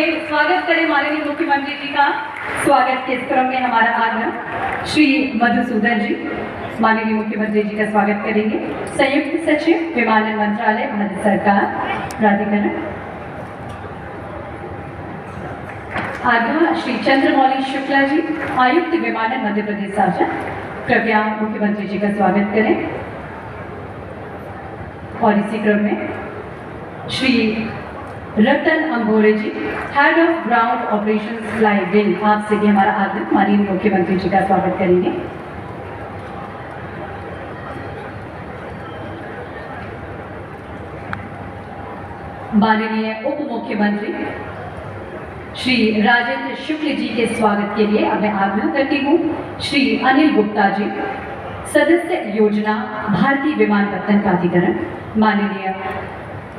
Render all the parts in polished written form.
आइए स्वागत करें माननीय मुख्यमंत्री जी का। स्वागत के इस क्रम में हमारा आग्रह श्री मधुसूदन जी माननीय मुख्यमंत्री जी का स्वागत करेंगे। संयुक्त सचिव विमानन मंत्रालय भारत सरकार प्राधिकरण। आग्रह श्री चंद्रमौली शुक्ला जी आयुक्त विमानन मध्य प्रदेश शासन, कृपया मुख्यमंत्री जी का स्वागत करें। और इसी क्रम में Shri Ratan Angore ji head of ground operations Fly Wing, आपसे भी हमारा आग्रह माननीय मुख्यमंत्री जी का स्वागत करेंगे। माननीय उप मुख्यमंत्री श्री राजेंद्र शुक्ल जी के स्वागत के लिए अब मैं आग्रह करती हूँ श्री अनिल गुप्ता जी सदस्य योजना भारतीय विमानपत्तन प्राधिकरण, माननीय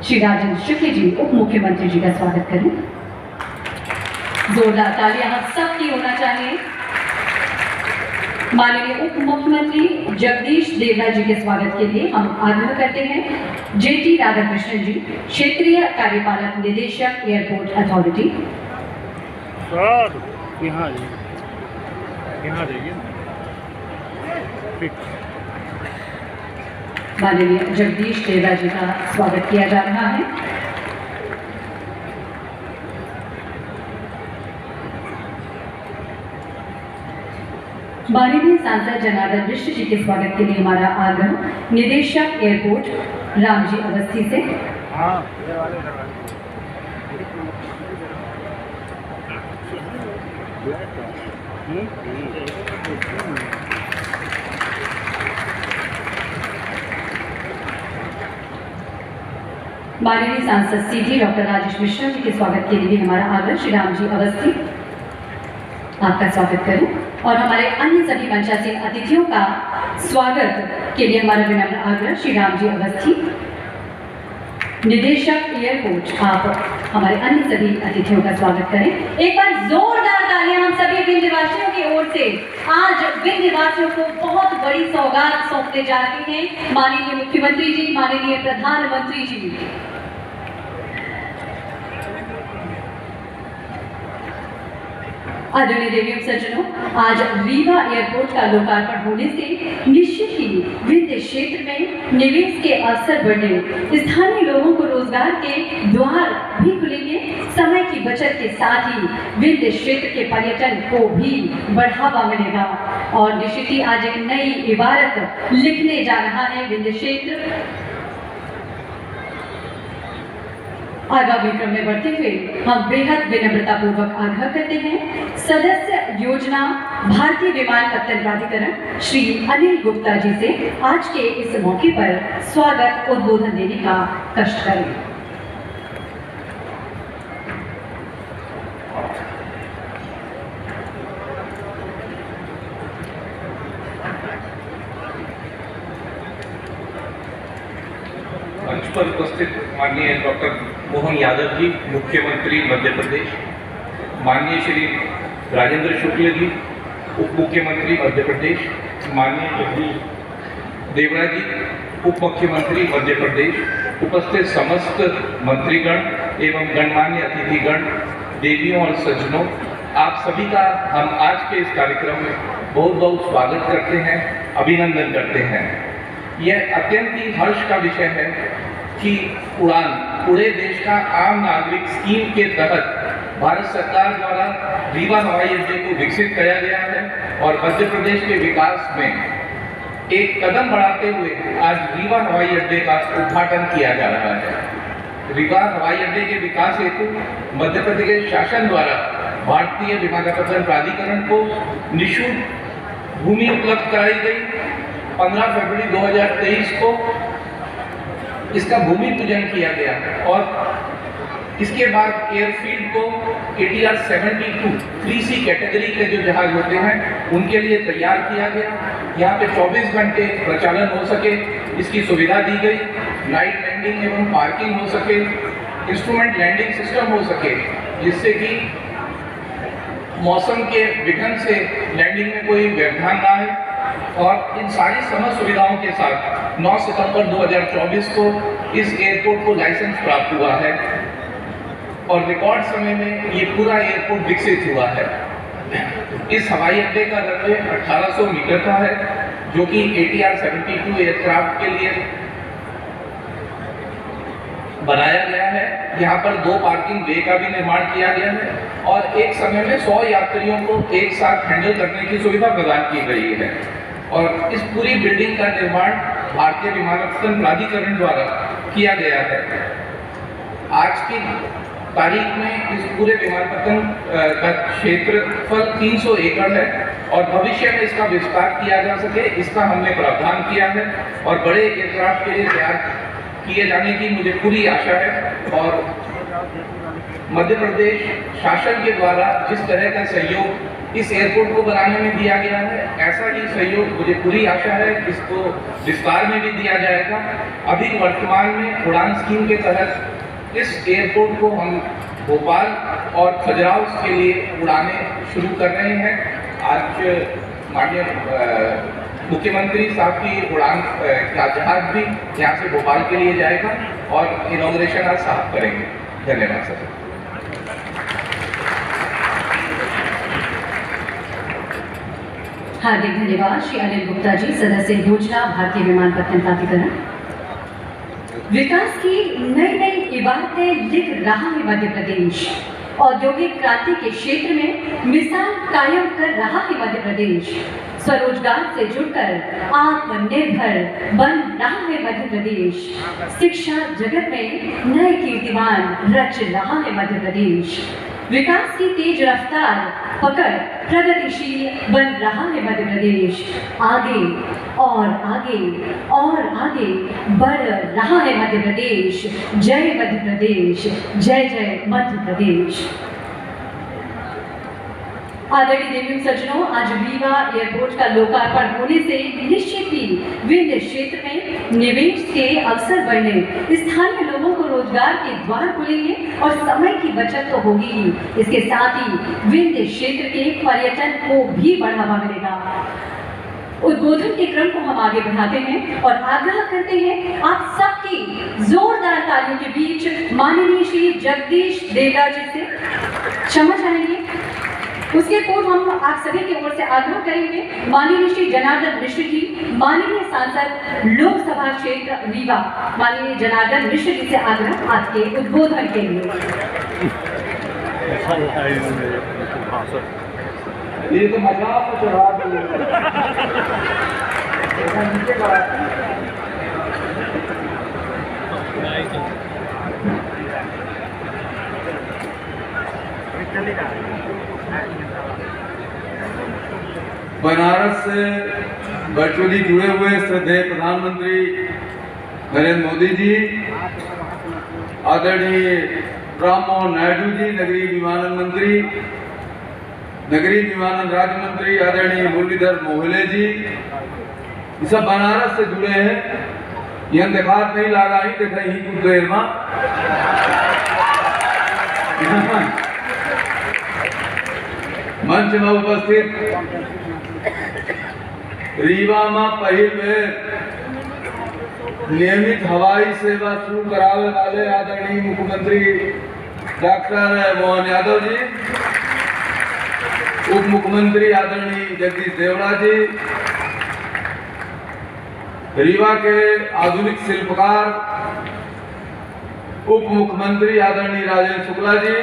श्री राजेंद्र शुक्ल जी उप मुख्यमंत्री जी का स्वागत करें। जोरदार तालियां हम सबकी होना चाहिए। माननीय उप मुख्यमंत्री जगदीश देवड़ा जी के स्वागत के लिए हम आग्रह करते हैं जेटी राधाकृष्णन जी क्षेत्रीय कार्यपालक निदेशक एयरपोर्ट अथॉरिटी। माननीय जगदीश देवड़ा जी का स्वागत किया जा रहा है। माननीय सांसद जनार्दन मिश्र जी के स्वागत के लिए हमारा आग्रह निदेशक एयरपोर्ट रामजी अवस्थी से। माननीय सांसद सीधी डॉक्टर राजेश मिश्रा जी के स्वागत के लिए हमारा आग्रह श्री रामजी अवस्थी, आपका स्वागत करें। और हमारे अन्य सभी मंचासीन अतिथियों का स्वागत के लिए हमारा विनम्र आग्रह श्री रामजी अवस्थी निदेशक एयरपोर्ट, आप हमारे अन्य सभी अतिथियों का स्वागत करें। एक बार जोरदार तालियां हम सभी विंध्यवासियों की ओर से। आज विंध्यवासियों को बहुत बड़ी सौगात सौंपने जा रहे हैं माननीय मुख्यमंत्री जी, माननीय प्रधानमंत्री जी। आदरणीय देवी सज्जनों, आज रीवा एयरपोर्ट का लोकार्पण होने से निश्चित ही विंध्य क्षेत्र में निवेश के अवसर बढ़ने, स्थानीय लोगों को रोजगार के द्वार भी खुलेंगे। समय की बचत के साथ ही विंध्य क्षेत्र के पर्यटन को भी बढ़ावा मिलेगा और निश्चित ही आज एक नई इबारत लिखने जा रहा है विंध्य क्षेत्र। आगामी क्रम में बढ़ते हुए हम बेहद विनम्रता पूर्वक आग्रह करते हैं सदस्य योजना भारतीय विमानपत्तन प्राधिकरण श्री अनिल गुप्ता जी से आज के इस मौके पर स्वागत उद्बोधन देने का कष्ट करें। मंच पर उपस्थित माननीय डॉक्टर मोहन यादव जी मुख्यमंत्री मध्य प्रदेश, माननीय श्री राजेंद्र शुक्ल जी उप मुख्यमंत्री मध्य प्रदेश, माननीय जगदीश देवड़ा जी उप मुख्यमंत्री मध्य प्रदेश, उपस्थित समस्त मंत्रीगण एवं गणमान्य अतिथिगण, देवियों और सज्जनों, आप सभी का हम आज के इस कार्यक्रम में बहुत बहुत स्वागत करते हैं, अभिनंदन करते हैं। यह अत्यंत ही हर्ष का विषय है कि उड़ान पूरे देश का आम नागरिक स्कीम के तहत भारत सरकार द्वारा रीवा हवाई अड्डे को विकसित किया गया है और मध्य प्रदेश के विकास में एक कदम बढ़ाते हुए आज रीवा हवाई अड्डे का उद्घाटन किया जा रहा है। रीवा हवाई अड्डे के विकास हेतु मध्य प्रदेश शासन द्वारा भारतीय विमानपत्तन प्राधिकरण को निःशुल्क भूमि उपलब्ध कराई गई। 15 फरवरी 2023 को इसका भूमि पूजन किया गया और इसके बाद एयरफील्ड को ATR 72 3C कैटेगरी के जो जहाज होते हैं उनके लिए तैयार किया गया। यहाँ पे 24 घंटे प्रचालन हो सके इसकी सुविधा दी गई। नाइट लैंडिंग एवं पार्किंग हो सके, इंस्ट्रूमेंट लैंडिंग सिस्टम हो सके जिससे कि मौसम के विघ्न से लैंडिंग में कोई व्यवधान ना आए। और इन सारी समस्त सुविधाओं के साथ 9 सितंबर 2024 को इस एयरपोर्ट को लाइसेंस प्राप्त हुआ है। और रिकॉर्ड समय में ये पूरा एयरपोर्ट विकसित हुआ है। इस हवाई अड्डे का रनवे 1800 मीटर का है, जो कि ATR 72 एयरक्राफ्ट के लिए बनाया गया है। यहाँ पर 2 पार्किंग वे का भी निर्माण किया गया है और एक समय में 100 यात्रियों को एक साथ हैंडल करने की सुविधा प्रदान की गई है। और इस पूरी बिल्डिंग का निर्माण भारतीय विमानपत्तन प्राधिकरण द्वारा किया गया है। आज की तारीख में इस पूरे विमानपत्तन का क्षेत्रफल 300 एकड़ है और भविष्य में इसका विस्तार किया जा सके, इसका हमने प्रावधान किया है और बड़े एयरक्राफ्ट के लिए तैयार किए जाने की मुझे पूरी आशा है। और मध्य प्रदेश शासन के द्वारा जिस तरह का सहयोग इस एयरपोर्ट को बनाने में दिया गया है, ऐसा ही सहयोग मुझे पूरी आशा है इसको विस्तार में भी दिया जाएगा। अभी वर्तमान में उड़ान स्कीम के तहत इस एयरपोर्ट को हम भोपाल और खजुराहो के लिए उड़ानें शुरू कर रहे हैं। आज माननीय मुख्यमंत्री साहब की उड़ान का जहाज भी यहाँ से भोपाल के लिए जाएगा और इनॉग्रेशन आज साहब करेंगे। धन्यवाद सर। हार्दिक धन्यवाद श्री अनिल गुप्ता जी, सदस्य योजना भारतीय विमानपत्तन प्राधिकरण। विकास की नई नई इबारतें लिख रहा है मध्य प्रदेश। औद्योगिक क्रांति के क्षेत्र में मिसाल कायम कर रहा है मध्य प्रदेश। स्वरोजगार से जुड़कर आत्मनिर्भर बन रहा है मध्य प्रदेश। शिक्षा जगत में नए कीर्तिमान रच रहा है मध्य प्रदेश। विकास की तेज रफ्तार पकड़ प्रगतिशील बन रहा है मध्य प्रदेश। आगे और आगे और आगे बढ़ रहा है मध्य प्रदेश। जय मध्य प्रदेश, जय जय मध्य प्रदेश। आदरणीय देवी सज्जनों, आज रीवा एयरपोर्ट का लोकार्पण होने से निश्चित ही विंध्य क्षेत्र में निवेश के अवसर बढ़ने, स्थानीय लोगों को रोजगार के द्वार खुलेंगे और समय की बचत तो होगी ही, इसके साथ ही विंध्य क्षेत्र के पर्यटन को भी बढ़ावा मिलेगा। उद्बोधन के क्रम को हम आगे बढ़ाते हैं और आग्रह करते हैं आप सबकी जोरदार तालियों के बीच माननीय श्री जगदीश देवड़ा जी से क्षमा चाहेंगे। उसके पूर्व हम आप सभी की ओर से आग्रह करेंगे माननीय श्री जनार्दन मिश्र जी, माननीय सांसद लोकसभा क्षेत्र रीवा, माननीय जनार्दन मिश्र जी से आग्रह आपके उद्बोधन के लिए। ये तो मजाक चढ़ा बनारस से वर्चुअली जुड़े हुए श्रद्धेय प्रधानमंत्री नरेंद्र मोदी जी, आदरणीय राम मोहन नायडू जी, नगरीय विमानन मंत्री, नगरीय विमानन राज्य मंत्री आदरणीय मुरलीधर मोहले जी, ये सब बनारस से जुड़े हैं। यह देखात नहीं लगा ही देख ही कुछ देर में मंच में उपस्थित रीवा में पहली बेर नियमित हवाई सेवा शुरू कराने वाले आदरणीय मुख्यमंत्री डॉक्टर मोहन यादव जी, उप मुख्यमंत्री आदरणीय जगदीश देवड़ा जी, रीवा के आधुनिक शिल्पकार उप मुख्यमंत्री आदरणीय राजेंद्र शुक्ला जी,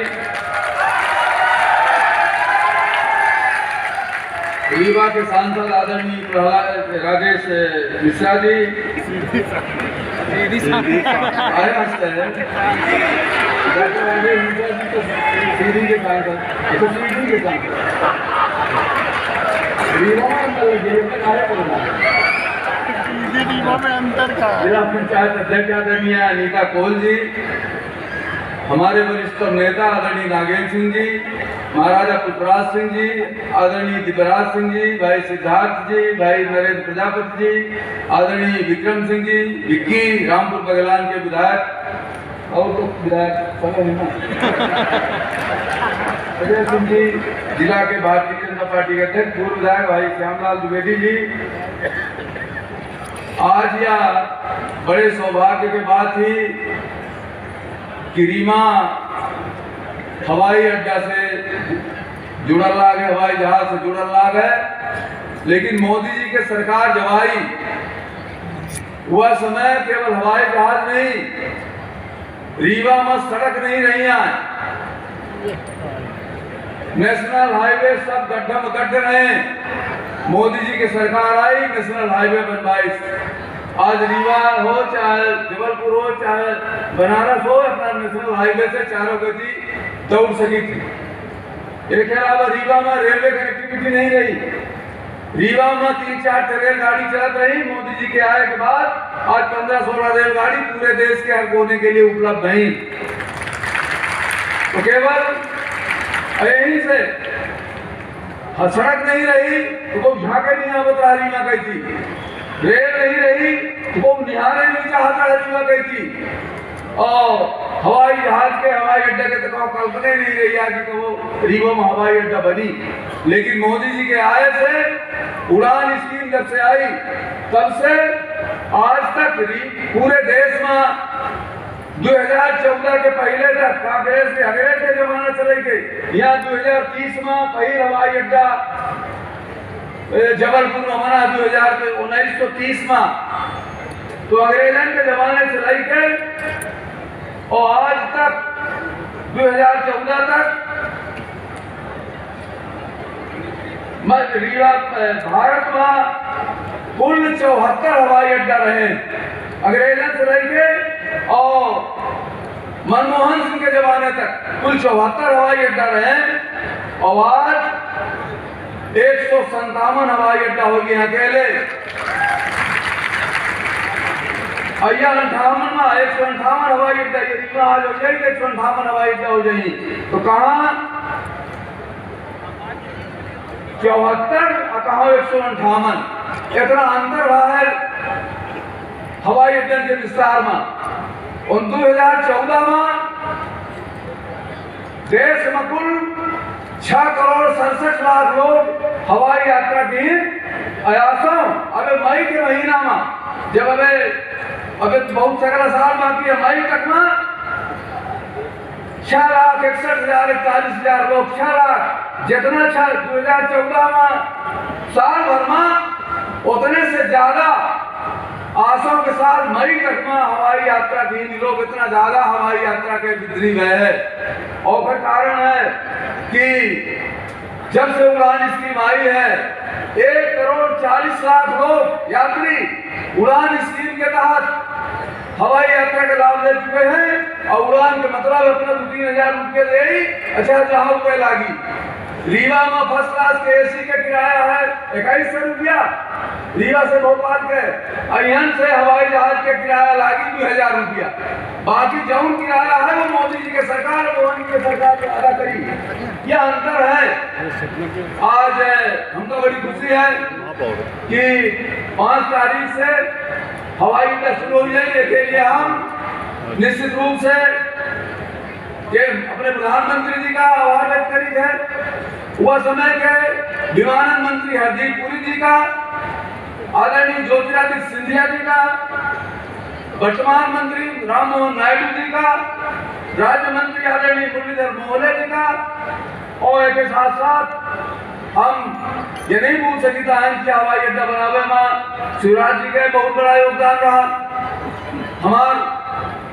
रीवा के सांसद आदरणीय प्रहलाद राजेश मिश्रा जी, सीधी के सांसद रीवा में अंतर का जिला पंचायत अध्यक्ष आदरणीय अनीता कोल जी, हमारे वरिष्ठ नेता आदरणीय नागेंद्र सिंह जी, महाराजा पुष्पराज सिंह जी, आदरणीय दिव्यराज सिंह जी, भाई सिद्धार्थ जी, भाई नरेंद्र प्रजापति जी, आदरणीय विक्रम सिंह जी, विक्की रामपुर बगलान के विधायक और विधायक अजय सिंह जी, जिला के भारतीय जनता पार्टी के अध्यक्ष पूर्व विधायक भाई श्यामलाल द्विवेदी जी। आज यह बड़े सौभाग्य के बात थी कि रीवा हवाई अड्डा से जुड़ल लाग है, हवाई जहाज से जुड़ल लाग है। लेकिन मोदी जी के सरकार जब आई वह समय केवल हवाई जहाज नहीं, रीवा में सड़क नहीं रही है, नेशनल हाईवे सब गड्ढा में गड्ढे रहे। मोदी जी की सरकार आई, नेशनल हाईवे बनवाई। आज रीवा हो चाहे जबलपुर हो चाहे बनारस हो, अपना नेशनल हाईवे से चारों गति दौड़ सकी थी। इसके अलावा रीवा में रेलवे कनेक्टिविटी नहीं रही, रीवा में 3-4 रेलगाड़ी चलत रही। मोदी जी के आए के बाद आज 15-16 रेलगाड़ी पूरे देश के हर कोने के लिए उपलब्ध नहीं। तो केवल यहीं से सड़क नहीं रही तो वो झाके नहीं आवत रहा, रीवा गई थी। रेल नहीं रही तो वो निहारे नहीं चाहता, रीवा गई थी। और हवाई जहाज के हवाई अड्डे के तो कल्पना नहीं रही आगे कि वो रीवा में हवाई अड्डा बनी। लेकिन मोदी जी के आए से उड़ान स्कीम जब से आई तब से आज तक पूरे देश में 2014 के पहले तक कांग्रेस के जमाना चले गए। यहाँ 2030 में पहले हवाई अड्डा जबलपुर में बना 1930 में, तो अंग्रेजन के जमाने से लेकर और आज तक 2014 तक रीवा भारत में कुल 74 हवाई अड्डा रहे अंग्रेजन से लेके और मनमोहन सिंह के जमाने तक कुल 74 हवाई अड्डा रहे। और आज 157 हवाई अड्डा हो गए अकेले। अय्या 58 में 158 हवाई अड्डा, ये रीवा आज हो जाएगी 158 हवाई अड्डा हो जाएगी। तो कहाँ 74 और कहाँ 158, इतना अंतर रहा है हवाई अड्डे के विस्तार में। और 2014 में देश में कुल 6 करोड़ 67 लाख लोग हवाई यात्रा की आयासों। अबे मई के महीना में जब अबे बहुत सगला साल बाकी है, मई तक में 6,61,041 लोग, 6 लाख जितना 2014 में साल भर में उतने से ज्यादा आसों के साथ मई तक में हवाई यात्रा की लोग इतना ज्यादा हवाई यात्रा के बिजली गए है। और का कारण है कि जब से उड़ान स्कीम आई है 1 करोड़ 40 लाख लोग यात्री उड़ान स्कीम के तहत हवाई यात्रा का लाभ ले चुके हैं। और उड़ान के मतलब अपना 2-3 हजार रुपये दे, अच्छा 1,000 रुपये लागी। रीवा में फर्स्ट क्लास के एसी का किराया है 2100 रुपया रीवा से भोपाल के। अयन से हवाई जहाज के किराया लागी 2000 रुपया। बाकी जौन किराया है वो मोदी जी के सरकार मोदी की सरकार ने अदा करी। यह अंतर है। आज हमको बड़ी खुशी है कि 5 तारीख से हवाई अड्डा शुरू हो जाएगी। इसके लिए हम निश्चित रूप से ये अपने प्रधानमंत्री जी का आभार व्यक्त करी है। वह समय के विमानन मंत्री हरदीप पुरी जी का, आदरणीय ज्योतिरादित्य सिंधिया जी का, वर्तमान मंत्री राम मोहन नायडू जी का, राज्य मंत्री आदरणीय मुरलीधर मोहल्ले जी का। और एक साथ साथ हम ये नहीं भूल सकता है कि हवाई अड्डा बनावे में शिवराज जी का बहुत बड़ा योगदान रहा। हमारे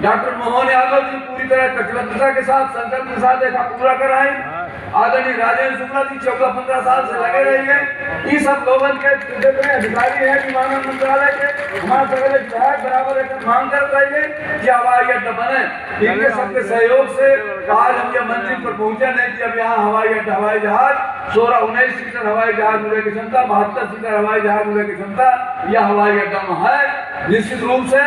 डॉक्टर मोहन यादव जी पूरी तरह कटिबद्धता के साथ संकल्प के साथ ऐसा पूरा कराए। आदरणीय राजेंद्र शुक्ला जी 14-15 साल से लगे रही है। ये सब लोगों के जितने अधिकारी हैं विमानन मंत्रालय के, हमारे सभी विधायक बराबर एक मांग कर रही है कि हवाई अड्डा बने। इनके सबके सहयोग से आज हम यह मंजिल पर पहुंचे नहीं कि अब यहाँ हवाई अड्डा हवाई जहाज 16-19 सीटर हवाई जहाज उड़ने की क्षमता, 72 सीटर हवाई जहाज उड़ने की क्षमता यह हवाई अड्डा में है। निश्चित रूप से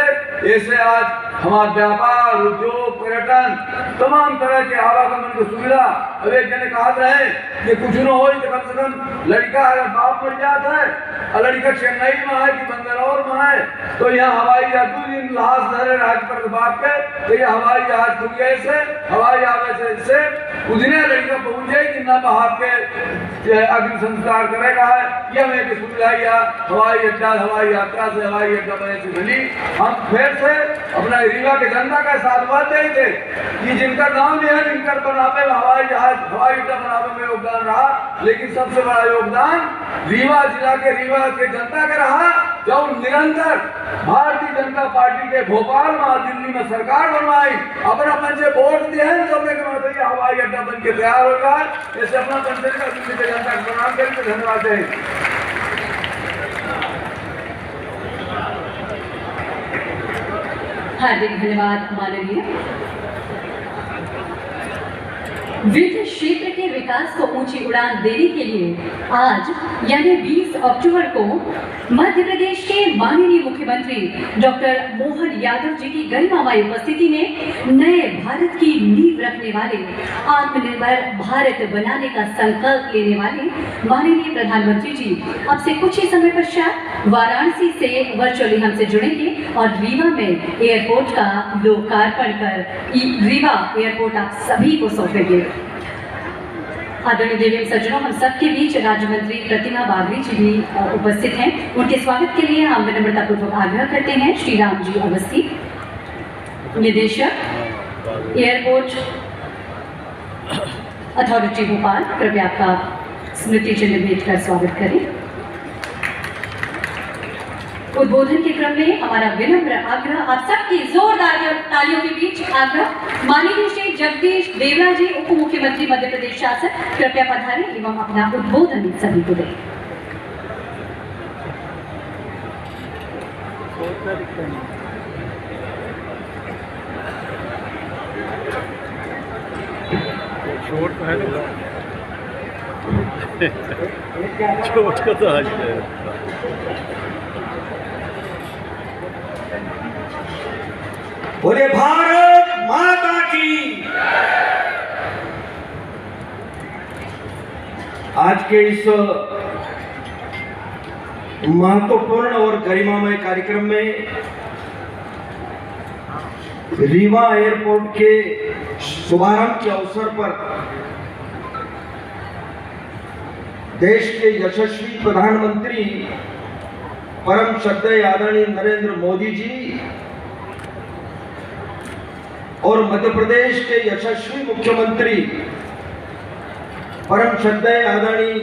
ऐसे आज हमारा व्यापार, उद्योग, पर्यटन, तमाम तरह के आवागमन की सुविधा। अब एक जने कहा रहे कि कुछ न हो तो कम से कम लड़का अगर बाप मर जाता है और लड़का चेन्नई में है कि बंगलौर में है तो यहाँ हवाई जहाज 2 दिन लाश धरे राज पर बाप के, तो यह हवाई जहाज खुल गए से हवाई आवे से उजने लड़का पहुंचे जिन्ना बहाव के अग्नि संस्कार करेगा यह मैं कि सुविधा हवाई अड्डा हवाई यात्रा से हवाई अड्डा बने से मिली। हम फिर से अपना रीवा के जनता का साधुवाद दे थे कि जिनका नाम लिया जिनकर बनावे हवाई जहाज हवाई अड्डा बनावे में योगदान रहा, लेकिन सबसे बड़ा योगदान रीवा जिला के रीवा के जनता का रहा, जो निरंतर भारतीय जनता पार्टी के भोपाल में दिल्ली में सरकार बनवाई, अपना मन से वोट दिए तो हवाई अड्डा बन के तैयार होगा। ऐसे अपना पंचायत का दिल्ली के जनता को प्रणाम करके धन्यवाद है। हार्दिक धन्यवाद माननीय। विद्युत क्षेत्र के विकास को ऊंची उड़ान देने के लिए आज यानी 20 अक्टूबर को मध्य प्रदेश के माननीय मुख्यमंत्री डॉक्टर मोहन यादव जी की गरिमामय उपस्थिति में नए भारत की नींव रखने वाले, आत्मनिर्भर भारत बनाने का संकल्प लेने वाले माननीय प्रधानमंत्री जी अब से कुछ ही समय पश्चात वाराणसी से वर्चुअली हमसे जुड़ेंगे और रीवा में एयरपोर्ट का लोकार्पण कर रीवा एयरपोर्ट आप सभी को सौंपेंगे। आदरणीय देवी सज्जनों, हम सबके बीच राज्य मंत्री प्रतिमा बागरी जी भी उपस्थित हैं। उनके स्वागत के लिए हम विनम्रतापूर्वक आग्रह करते हैं श्री राम जी अवस्थी, निदेशक एयरपोर्ट अथॉरिटी भोपाल, कृपया आपका स्मृति चिन्ह भेंट कर स्वागत करें। उद्बोधन के क्रम में हमारा विनम्र आग्रह आप सबकी जोरदार तालियों के बीच आग्रह, माननीय श्री जगदीश देवड़ा जी उप मुख्यमंत्री मध्य प्रदेश शासन कृपया पधारें एवं अपना उद्बोधन सभी को दें। छोट का तो आज बोले भारत माता की। आज के इस महत्वपूर्ण और गरिमामय कार्यक्रम में रीवा एयरपोर्ट के शुभारंभ के अवसर पर देश के यशस्वी प्रधानमंत्री परम श्रद्धेय आदरणीय नरेंद्र मोदी जी और मध्य प्रदेश के यशस्वी मुख्यमंत्री परम श्रद्धेय आदरणीय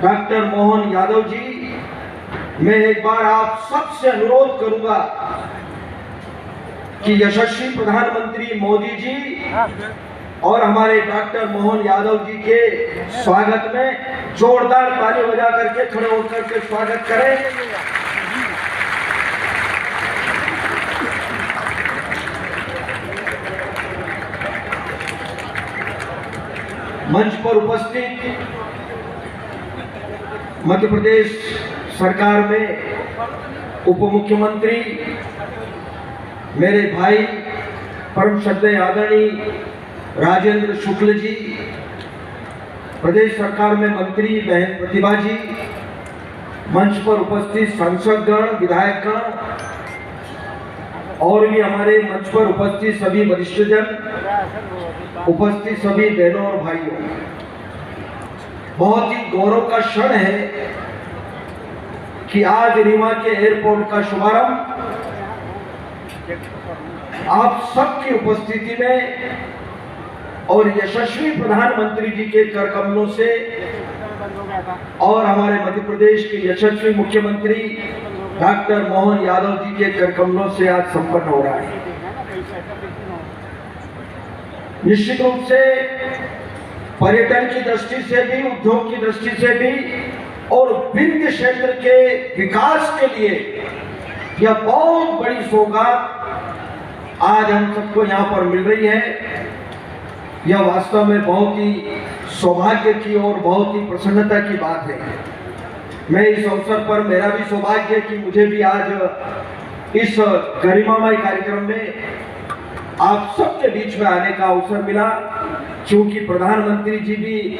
डॉक्टर मोहन यादव जी, मैं एक बार आप सबसे अनुरोध करूंगा कि यशस्वी प्रधानमंत्री मोदी जी और हमारे डॉक्टर मोहन यादव जी के स्वागत में जोरदार ताली बजा करके खड़े होकर के स्वागत करें। मंच पर उपस्थित मध्य प्रदेश सरकार में उप मुख्यमंत्री मेरे भाई परम श्रद्धेय आदरणीय राजेंद्र शुक्ल जी, प्रदेश सरकार में मंत्री बहन प्रतिभा जी, मंच पर उपस्थित सांसदगण, विधायकगण और भी हमारे मंच पर उपस्थित सभी वरिष्ठजन, उपस्थित सभी बहनों और भाइयों, बहुत ही गौरव का क्षण है कि आज रीवा के एयरपोर्ट का शुभारंभ आप सबकी उपस्थिति में और यशस्वी प्रधानमंत्री जी के कर कमलों से और हमारे मध्य प्रदेश के यशस्वी मुख्यमंत्री डॉक्टर मोहन यादव जी के कर कमलों से आज संपन्न हो रहा है। निश्चित रूप से पर्यटन की दृष्टि से भी, उद्योग की दृष्टि से भी और विंध्य क्षेत्र के विकास के लिए यह बहुत बड़ी सौगात आज हम सबको यहाँ पर मिल रही है। यह वास्तव में बहुत ही सौभाग्य की और बहुत ही प्रसन्नता की बात है। मैं इस अवसर पर मेरा भी सौभाग्य है कि मुझे भी आज इस गरिमामय कार्यक्रम में आप सबके बीच में आने का अवसर मिला, क्योंकि प्रधानमंत्री जी भी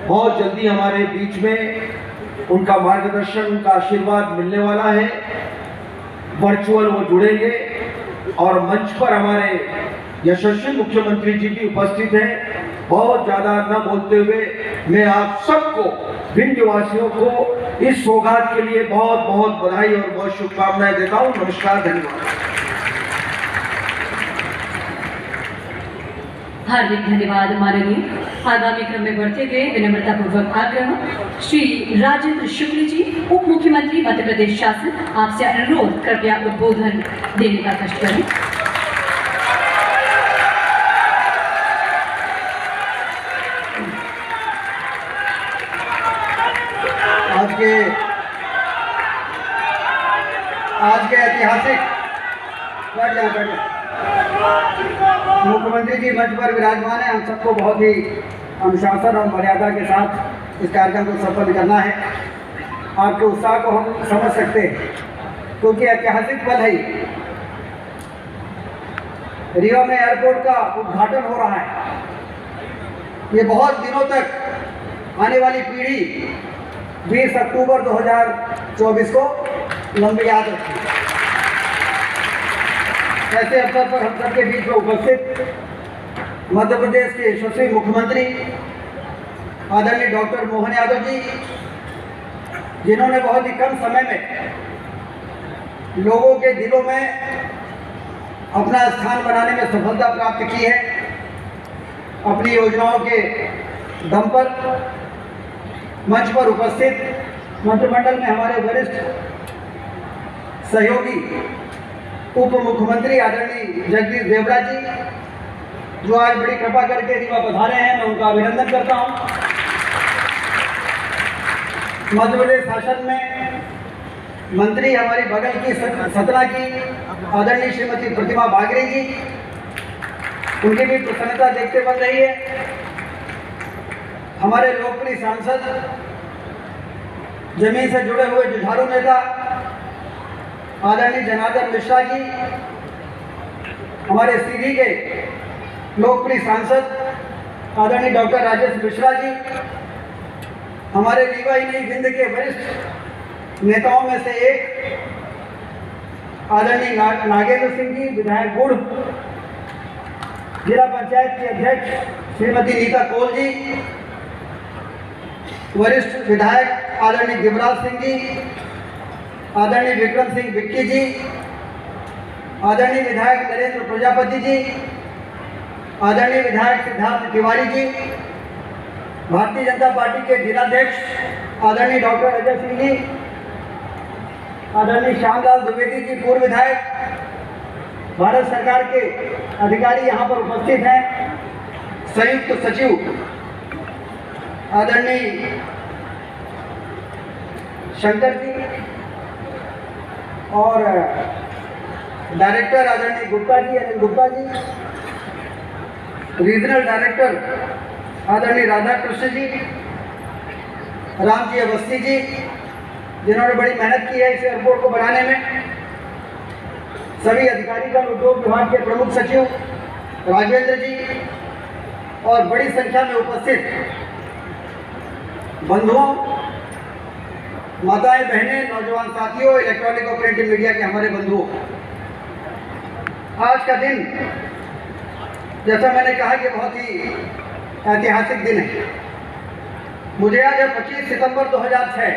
बहुत जल्दी हमारे बीच में उनका मार्गदर्शन, उनका आशीर्वाद मिलने वाला है। वर्चुअल वो जुड़ेंगे और मंच पर हमारे यशस्वी मुख्यमंत्री जी भी उपस्थित हैं। बहुत ज़्यादा न बोलते हुए मैं आप सबको, विंध्यवासियों को इस सौगात के लिए बहुत बहुत बधाई और बहुत शुभकामनाएं देता हूँ। नमस्कार, धन्यवाद। हार्दिक धन्यवाद माननीय। आगामी क्रम में बढ़ते हुए विनम्रता पूर्वक आग्रह श्री राजेंद्र शुक्ल जी, उप मुख्यमंत्री मध्य प्रदेश शासन, आपसे अनुरोध, कृपया उद्बोधन देने का कष्ट करें। आज के ऐतिहासिक मुख्यमंत्री जी मंच पर विराजमान है। हम सबको बहुत ही अनुशासन और मर्यादा के साथ इस कार्यक्रम को संपन्न करना है। आपके उत्साह को हम समझ सकते हैं क्योंकि ऐतिहासिक पल है। रीवा में एयरपोर्ट का उद्घाटन हो रहा है। ये बहुत दिनों तक आने वाली पीढ़ी 20 अक्टूबर 2024 को लंबी याद रखी। ऐसे अवसर पर हम सबके बीच में उपस्थित मध्य प्रदेश के यशस्वी मुख्यमंत्री आदरणीय डॉक्टर मोहन यादव जी, जिन्होंने बहुत ही कम समय में लोगों के दिलों में अपना स्थान बनाने में सफलता प्राप्त की है। अपनी योजनाओं के दम पर मंच पर उपस्थित मंत्रिमंडल में हमारे वरिष्ठ सहयोगी उप मुख्यमंत्री आदरणीय जगदीश देवड़ा जी, जो आज बड़ी कृपा करके रीवा पधारे हैं, मैं उनका अभिनंदन करता हूं। मध्य प्रदेश शासन में मंत्री हमारी बगल की सतना की आदरणीय श्रीमती प्रतिमा बागरे जी, उनकी भी प्रसन्नता देखते बन रही है। हमारे लोकप्रिय सांसद, जमीन से जुड़े हुए जुझारू नेता आदरणीय जनार्दन मिश्रा जी, हमारे सीधी के लोकप्रिय सांसद आदरणीय डॉक्टर राजेश मिश्रा जी, हमारे रीवा ही नहीं विंध्य के वरिष्ठ नेताओं में से एक आदरणीय नागेंद्र सिंह जी, विधायक गुड़, जिला पंचायत की अध्यक्ष श्रीमती नीता कोल जी, वरिष्ठ विधायक आदरणीय दिवराज सिंह जी, आदरणीय विक्रम सिंह विक्की जी, आदरणीय विधायक नरेंद्र प्रजापति जी, आदरणीय विधायक सिद्धार्थ तिवारी जी, भारतीय जनता पार्टी के जिलाध्यक्ष आदरणीय डॉक्टर अजय सिंह जी, आदरणीय श्यामलाल द्विवेदी जी, पूर्व विधायक, भारत सरकार के अधिकारी यहाँ पर उपस्थित हैं, संयुक्त सचिव आदरणीय शंकर जी और डायरेक्टर आदरणीय गुप्ता जी, अनिल गुप्ता जी, रीजनल डायरेक्टर आदरणीय राधा कृष्ण जी, राम जी अवस्थी जी, जिन्होंने बड़ी मेहनत की है इस एयरपोर्ट को बनाने में, सभी अधिकारीगण, उद्योग विभाग के प्रमुख सचिव राजेंद्र जी और बड़ी संख्या में उपस्थित बंधुओं, माताएं, बहनें, नौजवान साथियों, इलेक्ट्रॉनिक और प्रिंट मीडिया के हमारे बंधुओं, आज का दिन, जैसा मैंने कहा कि बहुत ही ऐतिहासिक दिन है। मुझे याद है 25 सितंबर 2006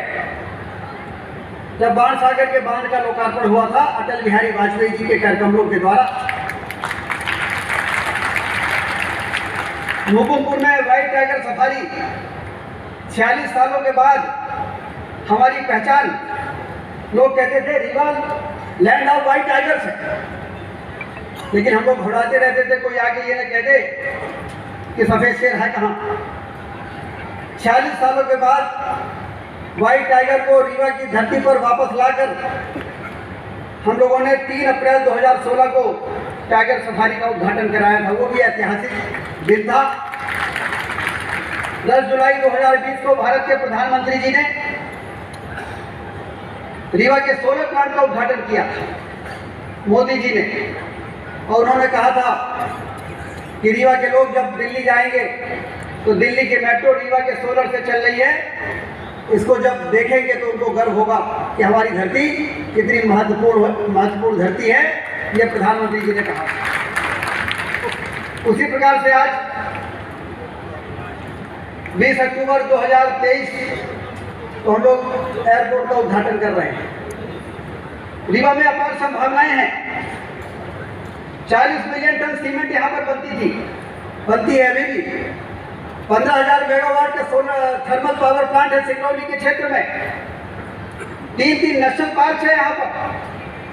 जब बाणसागर के बांध का लोकार्पण हुआ था अटल बिहारी वाजपेयी जी के कार्यक्रमों के द्वारा। मुकुंदपुर में व्हाइट टाइगर सफारी 46 सालों के बाद हमारी पहचान, लोग कहते थे Rewa land of white tigers है, लेकिन हम लोग घुड़ाते रहते थे, कोई आके ये ना कहते कि सफेद शेर है कहाँ। 46 सालों के बाद व्हाइट टाइगर को रीवा की धरती पर वापस लाकर हम लोगों ने 3 अप्रैल 2016 को टाइगर सफारी का उद्घाटन कराया था। वो भी ऐतिहासिक दिन था। 10 जुलाई 2020 को भारत के प्रधानमंत्री जी ने रीवा के सोलर प्लांट का उद्घाटन किया, मोदी जी ने, और उन्होंने कहा था कि रीवा के लोग जब दिल्ली जाएंगे तो दिल्ली की मेट्रो रीवा के सोलर से चल रही है, इसको जब देखेंगे तो उनको गर्व होगा कि हमारी धरती कितनी महत्वपूर्ण धरती है, ये प्रधानमंत्री जी ने कहा। उसी प्रकार से आज 20 अक्टूबर 2023 को हम लोग एयरपोर्ट का उद्घाटन कर रहे हैं। रीवा में अपार संभावनाएं हैं। 40 मिलियन टन सीमेंट यहाँ पर बनती है अभी भी। 15,000 मेगावाट का सोलर थर्मल पावर प्लांट है सिंगरौली के क्षेत्र में। 3 नेशनल पार्क है यहाँ पर,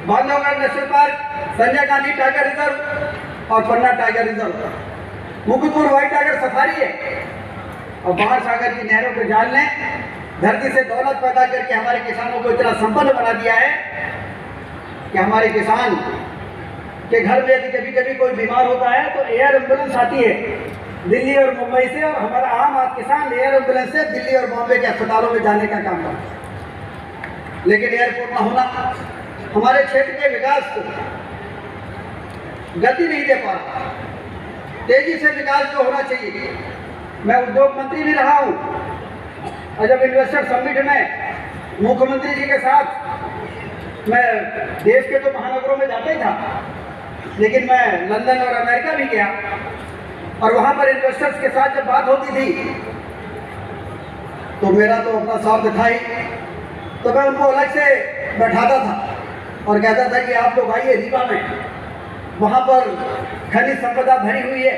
Bandhavgarh national park, Sanjay Gandhi tiger reserve और Panna tiger reserve. Mukutpur white tiger safari है। और बाहर सागर की नहरों के जाल ने धरती से दौलत पैदा करके हमारे किसानों को इतना संपन्न बना दिया है कि हमारे किसान के घर में यदि कभी कभी कोई बीमार होता है तो एयर एम्बुलेंस आती है दिल्ली और मुंबई से, और हमारा आम किसान एयर एम्बुलेंस से दिल्ली और बॉम्बे के अस्पतालों में जाने का काम करता है। लेकिन एयरपोर्ट ना होना हमारे क्षेत्र के विकास को गति नहीं दे पा रहा। तेजी से विकास जो होना चाहिए। मैं उद्योग मंत्री भी रहा हूँ, और जब इन्वेस्टर समिट में मुख्यमंत्री जी के साथ मैं देश के तो महानगरों में जाता ही था, लेकिन मैं लंदन और अमेरिका भी गया, और वहाँ पर इन्वेस्टर्स के साथ जब बात होती थी तो मेरा तो अपना स्वार्थ था ही, तो मैं उनको अलग से बैठाता था और कहता था कि आप लोग आइए रीवा में, वहाँ पर खनिज संपदा भरी हुई है,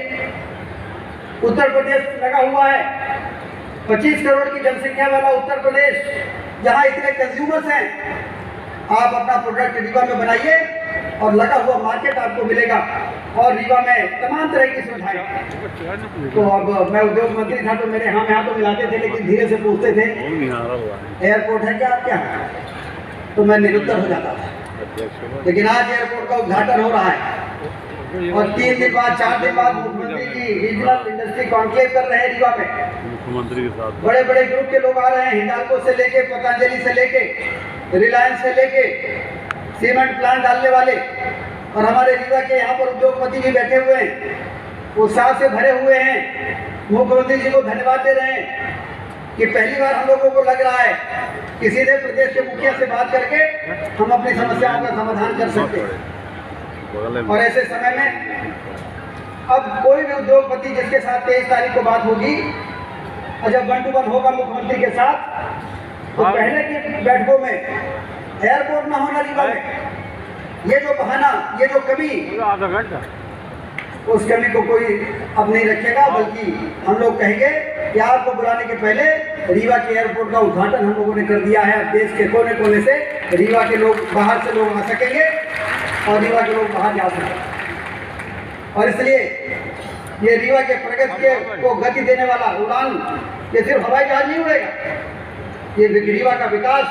उत्तर प्रदेश लगा हुआ है, 25 करोड़ की जनसंख्या वाला उत्तर प्रदेश, जहाँ इतने कंज्यूमर्स हैं, आप अपना प्रोडक्ट रीवा में बनाइए और लगा हुआ मार्केट आपको मिलेगा, और रीवा में तमाम तरह की सुविधाएं। तो अब मैं उद्योग मंत्री था तो मेरे यहाँ तो मिलाते थे, लेकिन धीरे से पूछते थे एयरपोर्ट है क्या आपके यहाँ, तो मैं निरुत्तर हो जाता था। लेकिन आज एयरपोर्ट का उद्घाटन हो रहा है, और 3 दिन बाद 4 दिन बाद मुख्यमंत्री जी रीजनल इंडस्ट्री कॉन्क्लेव कर रहे हैं रीवा में। मुख्यमंत्री के साथ बड़े बड़े ग्रुप के लोग आ रहे हैं, हिंडाल्को से लेके, पतंजलि से लेके, रिलायंस से लेके, सीमेंट प्लांट डालने वाले, और हमारे रीवा के यहाँ पर उद्योगपति भी बैठे हुए हैं, उत्साह से भरे हुए हैं। मुख्यमंत्री जी को धन्यवाद दे रहे हैं कि पहली बार हम लोगों को लग रहा है कि सीधे प्रदेश के मुखिया से बात करके हम अपनी समस्याओं का समाधान कर सकते हैं। और ऐसे समय में अब कोई भी उद्योगपति जिसके साथ 23 तारीख को बात होगी, और जब 1 to 1 होगा मुख्यमंत्री के साथ, तो पहले की बैठकों में एयरपोर्ट ना होना रीवा में, ये जो बहाना, ये जो कमी, आधा घंटा उस कमी को कोई अब नहीं रखेगा, बल्कि हम लोग कहेंगे कि आपको बुलाने के पहले रीवा के एयरपोर्ट का उद्घाटन हम लोगों ने कर दिया है। अब देश के कोने कोने से रीवा के लोग, बाहर से लोग आ सकेंगे और रीवा के लोग बाहर जा सकेंगे। और इसलिए ये रीवा के प्रगति को गति देने वाला उड़ान, ये सिर्फ हवाई जहाज नहीं उड़ेगा, ये रीवा का विकास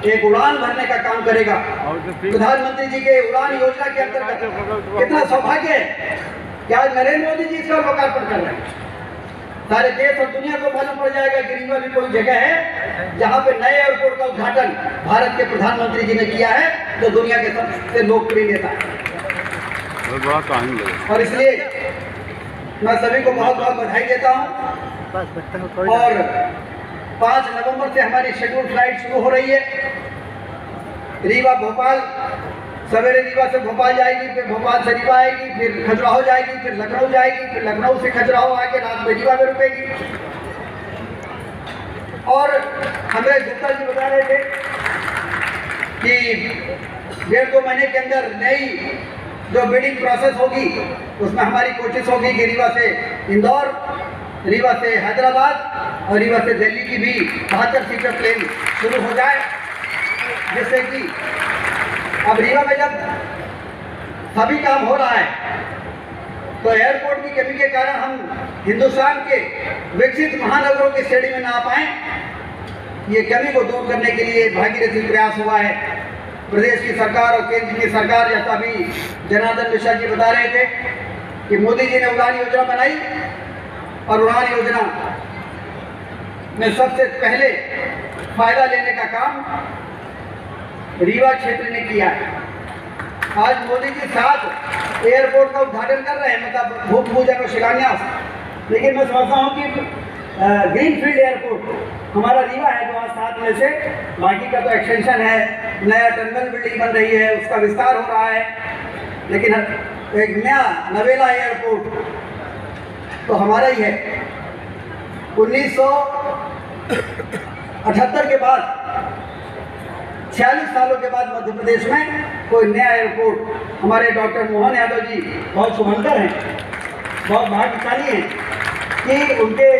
एक उड़ान भरने का काम करेगा। प्रधानमंत्री जी के उड़ान योजना के अंतर्गत कितना सौभाग्य है कि आज नरेंद्र मोदी जी इसका लोकार्पण कर रहे हैं। सारे देश और दुनिया को मालूम पड़ जाएगा कि रीवा भी कोई जगह है जहाँ पे नए एयरपोर्ट का उद्घाटन भारत के प्रधानमंत्री जी ने किया है, जो दुनिया के सबसे लोकप्रिय नेता है। और इसलिए मैं सभी को बहुत बहुत बधाई देता हूँ। और 5 नवंबर से हमारी शेड्यूल फ्लाइट शुरू हो रही है। रीवा भोपाल, सवेरे रीवा से भोपाल जाएगी, फिर भोपाल से रीवा आएगी, फिर खजुराहो जाएगी, फिर लखनऊ जाएगी, फिर लखनऊ से खजुराहो आके रात में रीवा में रुकेगी। और हमें गुप्ता जी बता रहे थे कि 1.5-2 महीने के अंदर नई जो बिडिंग प्रोसेस होगी, उसमें हमारी कोशिश होगी कि रीवा से इंदौर, रीवा से हैदराबाद और रीवा से दिल्ली की भी 72 सीटर प्लेन शुरू हो जाए, जिससे कि अब रीवा में जब सभी काम हो रहा है तो एयरपोर्ट की कमी के कारण हम हिंदुस्तान के विकसित महानगरों की श्रेणी में ना आ पाए। ये कमी को दूर करने के लिए भागीरथी प्रयास हुआ है। प्रदेश की सरकार और केंद्र की सरकार, जैसा भी जनार्दन मिश्रा जी बता रहे थे कि मोदी जी ने उड़ान योजना बनाई, और उड़ान योजना में सबसे पहले फायदा लेने का काम रीवा क्षेत्र ने किया है। आज मोदी जी 7 एयरपोर्ट का उद्घाटन कर रहे हैं, मतलब भूमि पूजन और शिलान्यास। लेकिन मैं समझता हूँ कि ग्रीनफील्ड एयरपोर्ट हमारा रीवा है, जो आज 7 में से, बाकी का तो एक्सटेंशन है, नया टर्मिनल बिल्डिंग बन रही है, उसका विस्तार हो रहा है, लेकिन एक नया नवेला एयरपोर्ट तो हमारा ही है। 1978 के बाद 46 सालों के बाद मध्य प्रदेश में कोई नया एयरपोर्ट, हमारे डॉक्टर मोहन यादव जी बहुत शुभंकर हैं, बहुत भाग्यशाली हैं कि उनके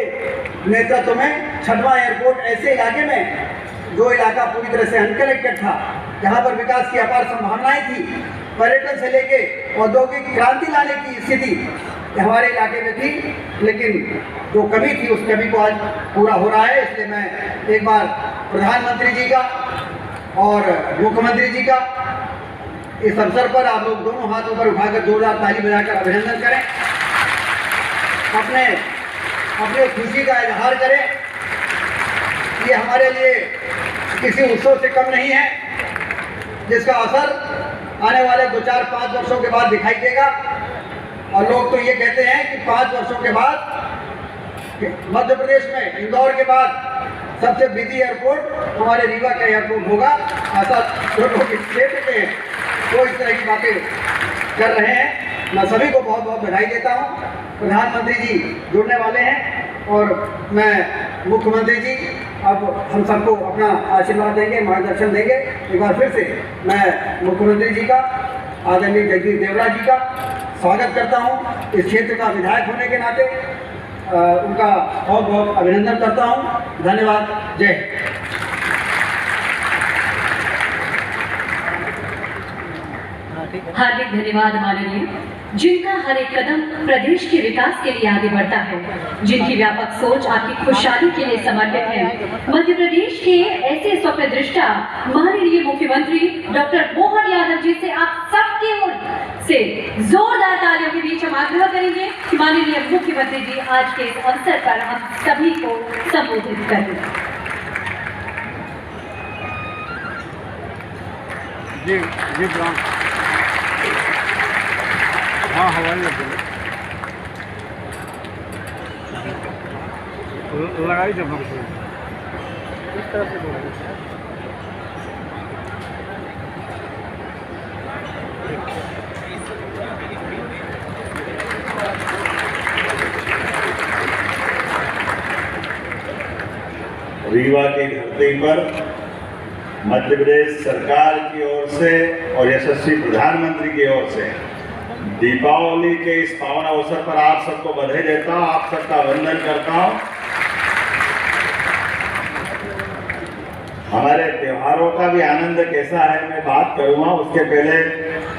नेतृत्व में 6वां एयरपोर्ट ऐसे इलाके में, जो इलाका पूरी तरह से अनकनेक्टेड था, जहाँ पर विकास की अपार संभावनाएं थी, पर्यटन से लेके औद्योगिक क्रांति लाने की स्थिति हमारे इलाके में थी, लेकिन जो कमी थी उस कमी को आज पूरा हो रहा है। इसलिए मैं एक बार प्रधानमंत्री जी का और मुख्यमंत्री जी का इस अवसर पर आप लोग दोनों हाथ ऊपर उठाकर जोरदार ताली बजाकर अभिनंदन करें, अपने खुशी का इजहार करें। ये हमारे लिए किसी उत्सव से कम नहीं है, जिसका असर आने वाले 2, 4, 5 वर्षों के बाद दिखाई देगा। और लोग तो ये कहते हैं कि 5 वर्षों के बाद मध्य प्रदेश में इंदौर के बाद सबसे बिजी एयरपोर्ट हमारे रीवा का एयरपोर्ट होगा। ऐसा जो लोग इस क्षेत्र के वो इस तरह की बातें कर रहे हैं, मैं सभी को बहुत बहुत बधाई देता हूँ। प्रधानमंत्री जी जुड़ने वाले हैं और मैं मुख्यमंत्री जी अब हम सबको अपना आशीर्वाद देंगे, मार्गदर्शन देंगे। एक बार फिर से मैं मुख्यमंत्री जी का, आदरणीय जगदीश देवड़ा जी का स्वागत करता हूँ। इस क्षेत्र का विधायक होने के नाते उनका बहुत बहुत अभिनंदन करता हूँ। धन्यवाद। जय हिंद। हार्दिक धन्यवाद माननीय, जिनका हर एक कदम प्रदेश के विकास के लिए आगे बढ़ता है, जिनकी व्यापक सोच आपकी खुशहाली के लिए समर्पित है। मध्य प्रदेश के ऐसे स्वप्नदृष्टा माननीय मुख्यमंत्री डॉक्टर मोहन यादव जी से आप सबके ओर से जोरदार तालियों के बीच हम आग्रह करेंगे कि माननीय मुख्यमंत्री जी आज के इस अवसर पर हम सभी को संबोधित करें। जी हाँ, हवाई लगाई जब इस तरह से रीवा की धरती पर मध्य प्रदेश सरकार की ओर से और यशस्वी प्रधानमंत्री की ओर से दीपावली के इस पावन अवसर पर आप सबको बधाई देता हूँ, आप सबका वंदन करता हूँ। हमारे त्योहारों का भी आनंद कैसा है मैं बात करूँगा, उसके पहले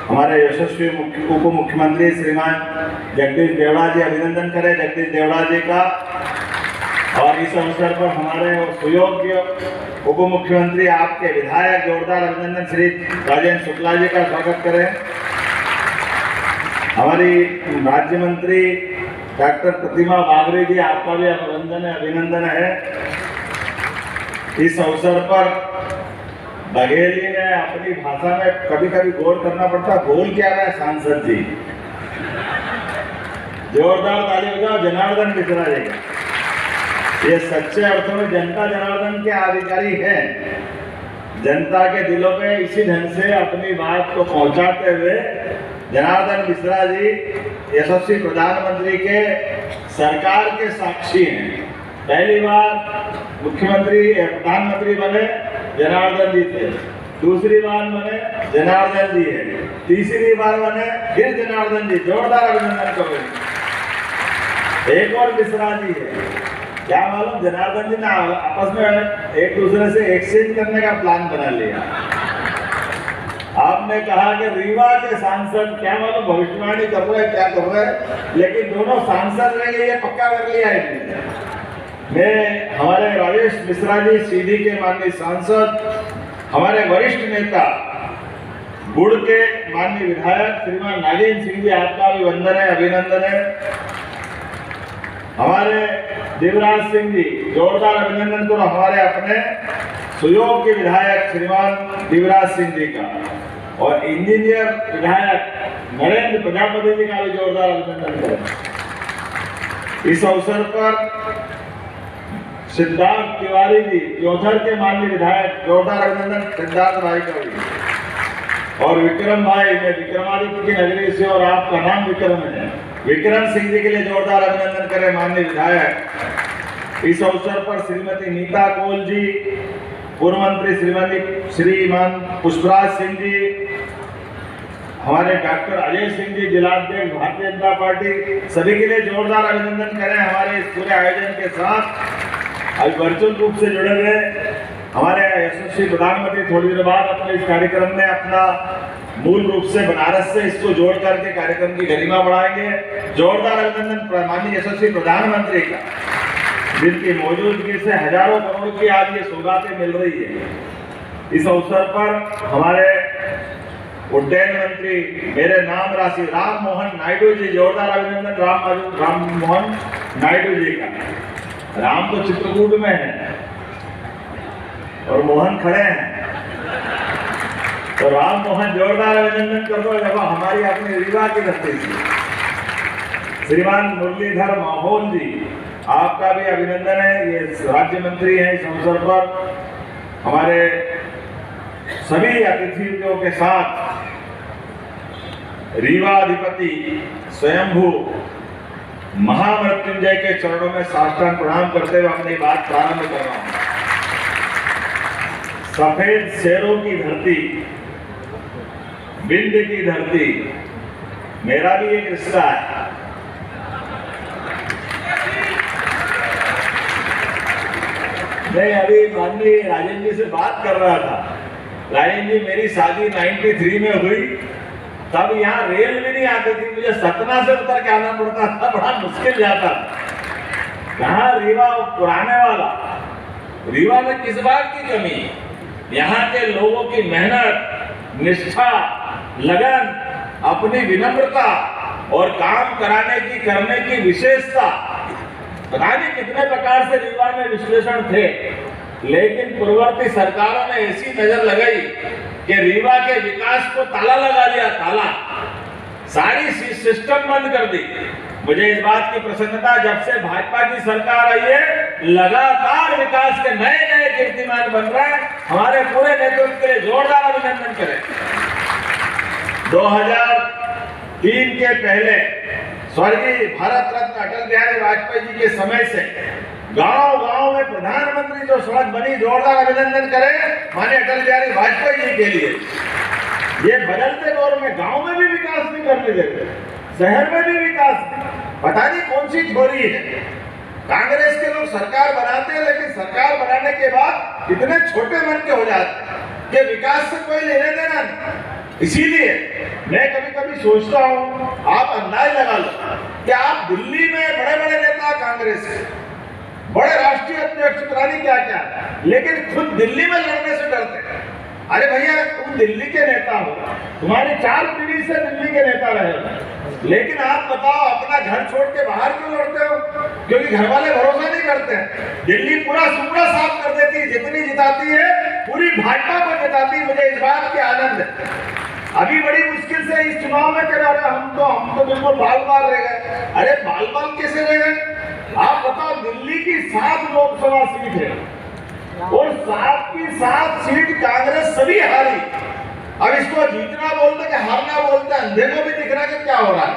हमारे यशस्वी उप मुख्यमंत्री श्रीमान जगदीश देवड़ा जी, अभिनंदन करें जगदीश देवड़ा जी का। और इस अवसर पर हमारे सुयोग्य उप मुख्यमंत्री आपके विधायक, जोरदार अभिनंदन श्री राजेंद्र शुक्ला जी का स्वागत करें। हमारी राज्य मंत्री डॉक्टर प्रतिमा बागरे जी, आपका भी अभिनंदन है। इस अवसर पर बघेली ने अपनी भाषा में कभी कभी गौर करना पड़ता, बोल क्या रहा है सांसद जी। जोरदार ताली बजाओ जनार्दन मिश्रा जी का। ये सच्चे अर्थों में जनता जनार्दन के अधिकारी हैं। जनता के दिलों में इसी ढंग से अपनी बात को पहुंचाते हुए जनार्दन मिश्रा जी यशस्वी प्रधानमंत्री के सरकार के साक्षी हैं। पहली बार प्रधानमंत्री बने जनार्दन जी थे, दूसरी बार बने जनार्दन जी है, तीसरी बार बने फिर जनार्दन जी। जोरदार अभिनंदन करो। एक और मिश्रा जी है, क्या मालूम जनार्दन जी ने आपस में एक दूसरे से एक्सचेंज करने का प्लान बना लिया। आपने कहा कि रीवा के सांसद, क्या मालूम भविष्यवाणी कर रहे हैं क्या कर रहे हैं, लेकिन दोनों सांसद रहेंगे ये पक्का कर लिया है। मैं हमारे राजेश मिश्रा जी सीधी के माननीय सांसद, हमारे वरिष्ठ नेता गुड़ के माननीय विधायक श्रीमान नागेंद्र सिंह जी, आपका भी वंदन है, अभिनंदन है। हमारे देवराज सिंह जी, जोरदार अभिनंदन करो हमारे अपने सुयोग्य विधायक श्रीमान देवराज सिंह जी का। और इंजीनियर विधायक नरेंद्र प्रजापति जी का भी जोरदार अभिनंदन करें। इस अवसर पर सिद्धार्थ तिवारी जी, चौथर के माननीय विधायक, जोरदार अभिनंदन सिद्धार्थ भाई का भी। और विक्रम भाई, मैं विक्रमादित्य की नगरी से और आपका नाम विक्रम है, विक्रम सिंह जी के लिए जोरदार अभिनंदन करें माननीय विधायक। इस अवसर पर श्रीमती नीता कौल जी, पूर्व मंत्री श्रीमान पुष्पराज सिंह जी, हमारे डॉक्टर अजय सिंह जी, जिलाध्यक्ष भारतीय जनता पार्टी, सभी के लिए जोरदार अभिनंदन करें। हमारे इस पूरे आयोजन के साथ अभी वर्चुअल रूप से जुड़े हुए हमारे यशस्वी प्रधानमंत्री थोड़ी देर बाद अपने इस कार्यक्रम में अपना मूल रूप से बनारस से इसको जोड़ करके कार्यक्रम की गरिमा बढ़ाएंगे। जोरदार अभिनंदन माननीय यशस्वी प्रधानमंत्री का, जिनकी मौजूदगी से हजारों करोड़ की आज ये सौगातें मिल रही है। इस अवसर पर हमारे उड्डयन मंत्री मेरे नाम राशि राम मोहन नायडू जी, जोरदार अभिनंदन राम मोहन नायडू जी का। राम तो चित्रकूट में है और मोहन खड़े हैं, तो राम मोहन जोरदार अभिनंदन कर दो जब हमारी अपनी रीवा की धरती से। श्रीमान मुरलीधर माहौल जी, आपका भी अभिनंदन है, ये राज्य मंत्री हैं। इस अवसर पर हमारे सभी अतिथियों के साथ रीवाधिपति स्वयंभू महामृत्युंजय के चरणों में साष्टांग प्रणाम करते हुए अपनी बात प्रारंभ कर रहा हूं। सफेद शेरों की धरती, विंध्य की धरती, मेरा भी एक रिश्ता है। मैं अभी माननीय राजेंद्र जी से बात कर रहा था। राजेंद्र जी, मेरी शादी 93 में हुई, तब यहाँ रेल भी नहीं आती थी, मुझे सतना से उतर के आना पड़ता था, बड़ा मुश्किल जाता था। कहाँ रीवा पुराने वाला, रीवा में किस बात की कमी? यहाँ के लोगों की मेहनत, निष्ठा, लगन, अपनी विनम्रता और काम कराने की करने की विशेषता, पता नहीं कितने प्रकार से रीवा में विश्लेषण थे, लेकिन पूर्ववर्ती सरकारों ने ऐसी नजर लगाई कि रीवा के विकास को ताला लगा दिया, ताला, सारी सिस्टम बंद कर दी। मुझे इस बात की प्रसन्नता, जब से भाजपा की सरकार आई है लगातार विकास के नए नए कीर्तिमान बन रहे हैं। हमारे पूरे नेतृत्व के लिए जोरदार अभिनंदन करें। 2003 के पहले स्वर्गीय भारत रत्न अटल बिहारी वाजपेयी जी के समय से गांव गांव में प्रधानमंत्री जो सड़क बनी, जोरदार अभिनंदन करें माननीय अटल बिहारी वाजपेयी जी के लिए। ये बदलते दौर में गांव में भी विकास नहीं करने देते, शहर में भी विकास नहीं। पता नहीं कौन सी छोरी है। कांग्रेस के लोग सरकार बनाते हैं, लेकिन सरकार बनाने के बाद इतने छोटे मन के हो जाते हैं कि विकास से कोई लेने देना नहीं। इसीलिए मैं कभी कभी सोचता हूँ, आप अंदाज लगा लो कि आप दिल्ली में बड़े बड़े नेता कांग्रेस के, बड़े राष्ट्रीय अध्यक्ष, पता नहीं क्या क्या, लेकिन खुद दिल्ली में लड़ने से डरते हैं। अरे भैया, तुम दिल्ली के नेता हो, तुम्हारी 4 पीढ़ी से दिल्ली के नेता रहे हो, लेकिन आप बताओ अपना घर छोड़ के बाहर क्यों लड़ते हो? क्योंकि घर वाले भरोसा नहीं करते हैं। दिल्ली पूरा सुपड़ा साफ कर देती, जितनी जिताती है पूरी भाजपा को जिताती। मुझे इस बात की आनंद है। अभी बड़ी मुश्किल से इस चुनाव में कह रहे हम तो बिल्कुल बाल रह गए। अरे बाल कैसे रह गए? आप बताओ, दिल्ली की 7 लोकसभा सीट है और 7 की 7 सीट कांग्रेस सभी हारी। अब इसको जीतना बोलते कि हारना बोलते, अंधे को भी दिख रहा कि क्या हो रहा है।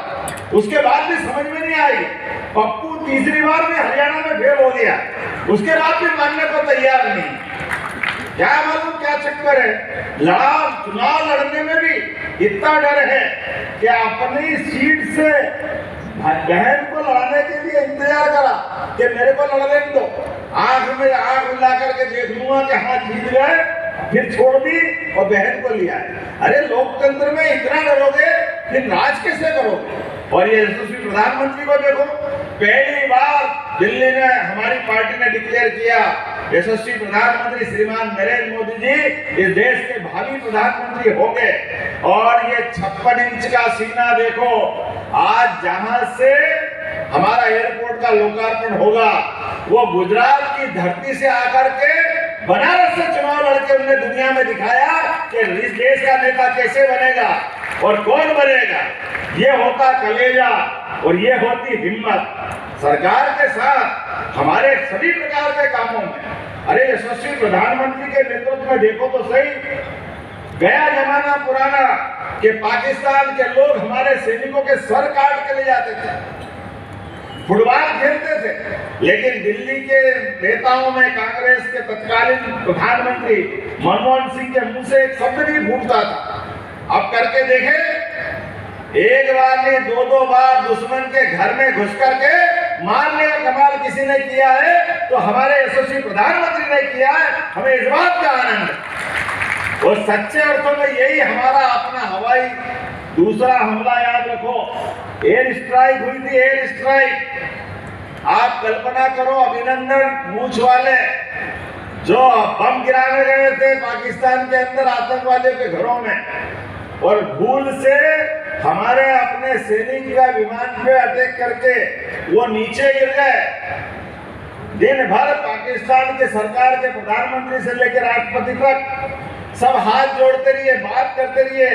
उसके बाद भी समझ में नहीं आई। पप्पू तीसरी बार में हरियाणा में फेल हो गया, उसके बाद भी मानने को तैयार नहीं। क्या मालूम क्या चक्कर है? चुनाव लड़ने में भी इतना डर है कि अपनी सीट से बहन को लड़ाने के लिए इंतजार करा कि मेरे को लड़ने दो, आंख में आंख मिला करके देख लूंगा कि हाँ जीत गए, फिर छोड़ दी और बहन को लिया। अरे लोकतंत्र में इतना डरोगे फिर राज कैसे करोगे? और ये यशस्वी प्रधानमंत्री को देखो, पहली बार दिल्ली ने हमारी पार्टी ने डिक्लेयर किया यशस्वी प्रधानमंत्री श्रीमान नरेंद्र मोदी जी इस देश के भावी प्रधानमंत्री होंगे। और ये 56 इंच का सीना देखो, आज जहां से हमारा एयरपोर्ट का लोकार्पण होगा वो गुजरात की धरती से आकर के बनारस से चुनाव लड़के उन्होंने दुनिया में दिखाया कि इस देश का नेता कैसे बनेगा और कौन बनेगा। ये होता कलेजा और ये होती हिम्मत। सरकार के साथ हमारे सभी प्रकार के कामों में, अरे यशस्वी प्रधानमंत्री के नेतृत्व में देखो तो सही, गया जमाना पुराना कि पाकिस्तान के लोग हमारे सैनिकों के सर काट के ले जाते थे। फुटबॉल खेलते थे, लेकिन दिल्ली के नेताओं में कांग्रेस के तत्कालीन प्रधानमंत्री मनमोहन सिंह के मुंह से एक शब्द नहीं फूटता था। अब करके देखे, एक बार नहीं 2-2 बार दुश्मन के घर में घुस करके मारने का कमाल किसी ने किया है तो हमारे यशस्वी प्रधानमंत्री ने किया है। हमें इस बात का आनंद है। और सच्चे अर्थों में यही हमारा अपना हवाई दूसरा हमला, याद रखो, एयर स्ट्राइक हुई थी, एयर स्ट्राइक। आप कल्पना करो, अभिनंदन मूछ वाले जो बम गिराने गए थे पाकिस्तान के अंदर आतंकवादियों के घरों में, और भूल से हमारे अपने सैनिक का विमान पे अटैक करके वो नीचे गिर गए। दिन भर पाकिस्तान के सरकार के प्रधानमंत्री से लेकर राष्ट्रपति तक सब हाथ जोड़ते रहिए, बात करते रहिए,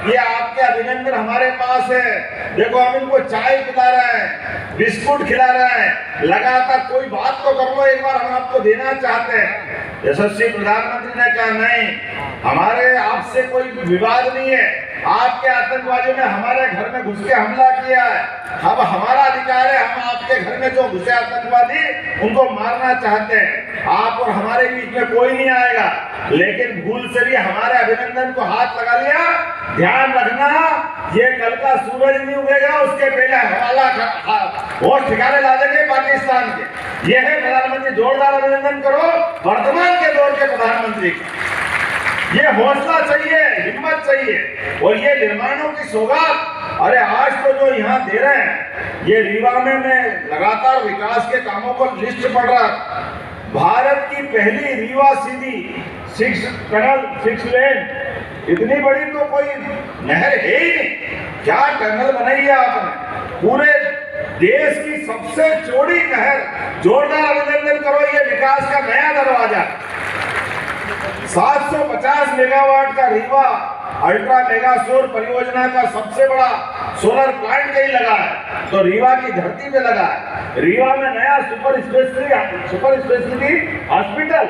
ये आपके अभिनंदन हमारे पास है, देखो हम इनको चाय पिला रहे हैं, बिस्कुट खिला रहे हैं, लगातार कोई बात तो कर लो, एक बार हम आपको देना चाहते हैं। यशस्वी प्रधानमंत्री ने कहा नहीं, हमारे आपसे कोई विवाद नहीं है, आपके आतंकवादियों ने हमारे घर में घुस के हमला किया है, अब हमारा अधिकार है, हम आपके घर में जो घुसे आतंकवादी उनको मारना चाहते हैं, आप और हमारे बीच में कोई नहीं आएगा। लेकिन भूल से भी हमारे अभिनंदन को हाथ लगा लिया। ध्यान रखना, ये कल का सूरज नहीं उगेगा उसके पहले हवाला और ठिकाने ला देंगे पाकिस्तान के। ये है प्रधानमंत्री, जोरदार अभिनंदन करो वर्तमान के दौर के प्रधानमंत्री। ये हौसला चाहिए, हिम्मत चाहिए, और ये निर्माणों की सौगात। अरे आज तो जो यहाँ दे रहे हैं, ये रीवा में मैं लगातार विकास के कामों को लिस्ट पढ़ रहा, भारत की पहली रीवा सीधी 6 लेन, इतनी बड़ी तो कोई नहर है ही नहीं। क्या टनल बनाई है आपने, पूरे देश की सबसे चौड़ी नहर, जोरदार अभिनंदन करो, ये विकास का नया दरवाजा। 750 मेगावाट का रीवा अल्ट्रा मेगा सौर परियोजना का सबसे बड़ा सोलर प्लांट कहीं लगा है, तो रीवा की धरती पे लगा है। रीवा में नया सुपर स्पेशलिटी हॉस्पिटल,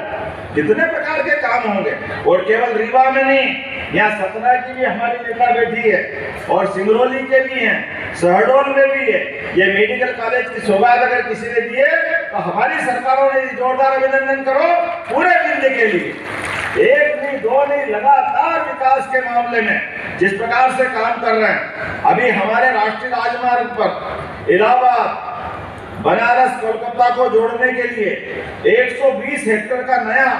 कितने प्रकार के काम होंगे। और केवल रीवा में नहीं, यहाँ सतना की भी हमारी नेता बैठी है, और सिंगरौली के भी हैं, शहडोल में भी है। ये मेडिकल कॉलेज की सौगात अगर किसी ने दी है तो हमारी सरकारों ने जोरदार अभिनंदन करो पूरे विंध्य के लिए। एक नहीं, दो नहीं, लगातार विकास के मामले में जिस प्रकार से काम कर रहे हैं। अभी हमारे राष्ट्रीय राजमार्ग पर इलाहाबाद, बनारस, कोलकाता को जोड़ने के लिए 120 हेक्टेयर का नया,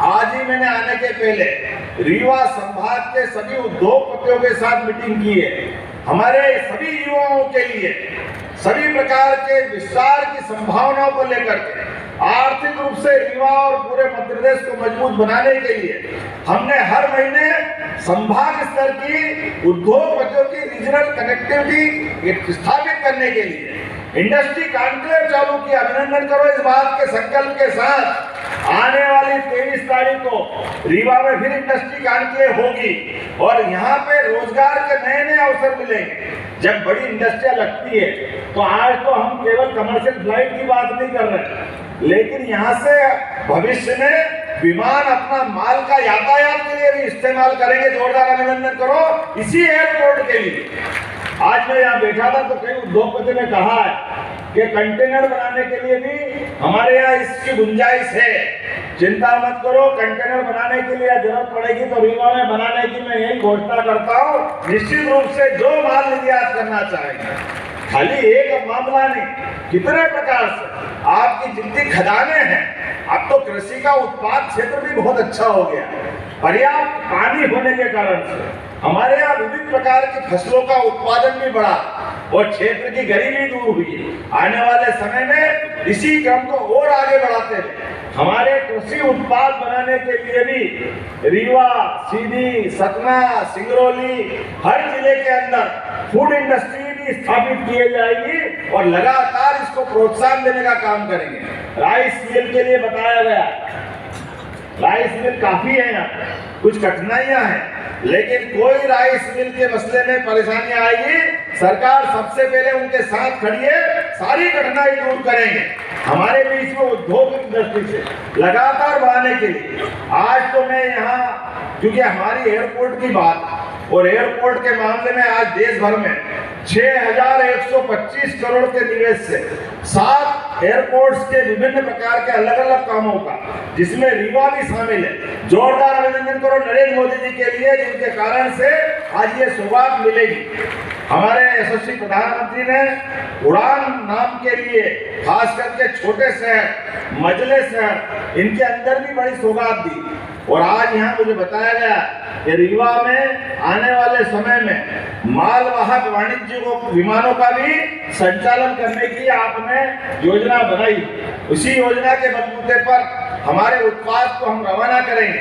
आज ही मैंने आने के पहले रीवा संभाग के सभी उद्योगपतियों के साथ मीटिंग की है। हमारे सभी युवाओं के लिए सभी प्रकार के विस्तार की संभावनाओं को लेकर के आर्थिक रूप से रीवा और पूरे मध्य प्रदेश को मजबूत बनाने के लिए हमने हर महीने संभाग स्तर की उद्योगपतियों की रीजनल कनेक्टिविटी स्थापित करने के लिए इंडस्ट्री कॉन्क्लेव चालू किया। अभिनंदन करो इस बात के संकल्प के साथ। आने वाली 23 तारीख को रीवा में फिर इंडस्ट्री कॉन्क्लेव होगी और यहाँ पे रोजगार के नए नए अवसर मिलेंगे। जब बड़ी इंडस्ट्रियां लगती है तो आज तो हम केवल कमर्शियल फ्लाइट की बात नहीं कर रहे, लेकिन यहाँ से भविष्य में विमान अपना माल का यातायात के लिए भी इस्तेमाल करेंगे। जोरदार अभिनंदन करो इसी एयरपोर्ट के लिए। आज मैं यहाँ बैठा था तो कई उद्योगपति ने कहा है कि कंटेनर बनाने के लिए भी हमारे यहाँ इसकी गुंजाइश है। चिंता मत करो, कंटेनर बनाने के लिए जरूरत पड़ेगी तो रीवा में बनाने की मैं यही घोषणा करता हूँ। निश्चित रूप से जो माल निर्यात करना चाहेंगे, खाली एक मामला नहीं, कितने प्रकार से आपकी जितनी खदानें हैं। अब तो कृषि का उत्पाद क्षेत्र भी बहुत अच्छा हो गया, पर्याप्त पानी होने के कारण से हमारे यहाँ विभिन्न प्रकार की फसलों का उत्पादन भी बढ़ा और क्षेत्र की गरीबी दूर हुई। आने वाले समय में इसी क्रम को और आगे बढ़ाते हुए हमारे कृषि उत्पाद बनाने के लिए भी रीवा, सीधी, सतना, सिंगरौली, हर जिले के अंदर फूड इंडस्ट्री भी स्थापित की जाएगी और लगातार इसको प्रोत्साहन देने का काम करेंगे। राइस मिल के लिए बताया गया, राइस मिल काफी है यहाँ, कुछ कठिनाइयां हैं, लेकिन कोई राइस मिल के मसले में परेशानियां आएगी, सरकार सबसे पहले उनके साथ खड़ी है, सारी कठिनाई दूर करेंगे। हमारे बीच में उद्योग की दृष्टि से लगातार बढ़ाने के लिए आज तो मैं यहाँ, क्योंकि हमारी एयरपोर्ट की बात और एयरपोर्ट के मामले में आज देश भर में 6,125 करोड़ के निवेश से 7 एयरपोर्ट्स के विभिन्न प्रकार के अलग अलग कामों का, जिसमें रीवा भी शामिल है। जोरदार अभिनंदन करो नरेंद्र मोदी जी के लिए, जिनके कारण से आज ये सौगात मिलेगी। हमारे यशस्वी प्रधानमंत्री ने उड़ान नाम के लिए खास करके छोटे शहर, मझले शहर, इनके अंदर भी बड़ी सौगात दी। और आज यहाँ मुझे बताया गया कि रीवा में आने वाले समय में मालवाहक वाणिज्य विमानों का भी संचालन करने की आपने योजना बनाई। उसी योजना के बलबूते पर हमारे उत्पाद को हम रवाना करेंगे।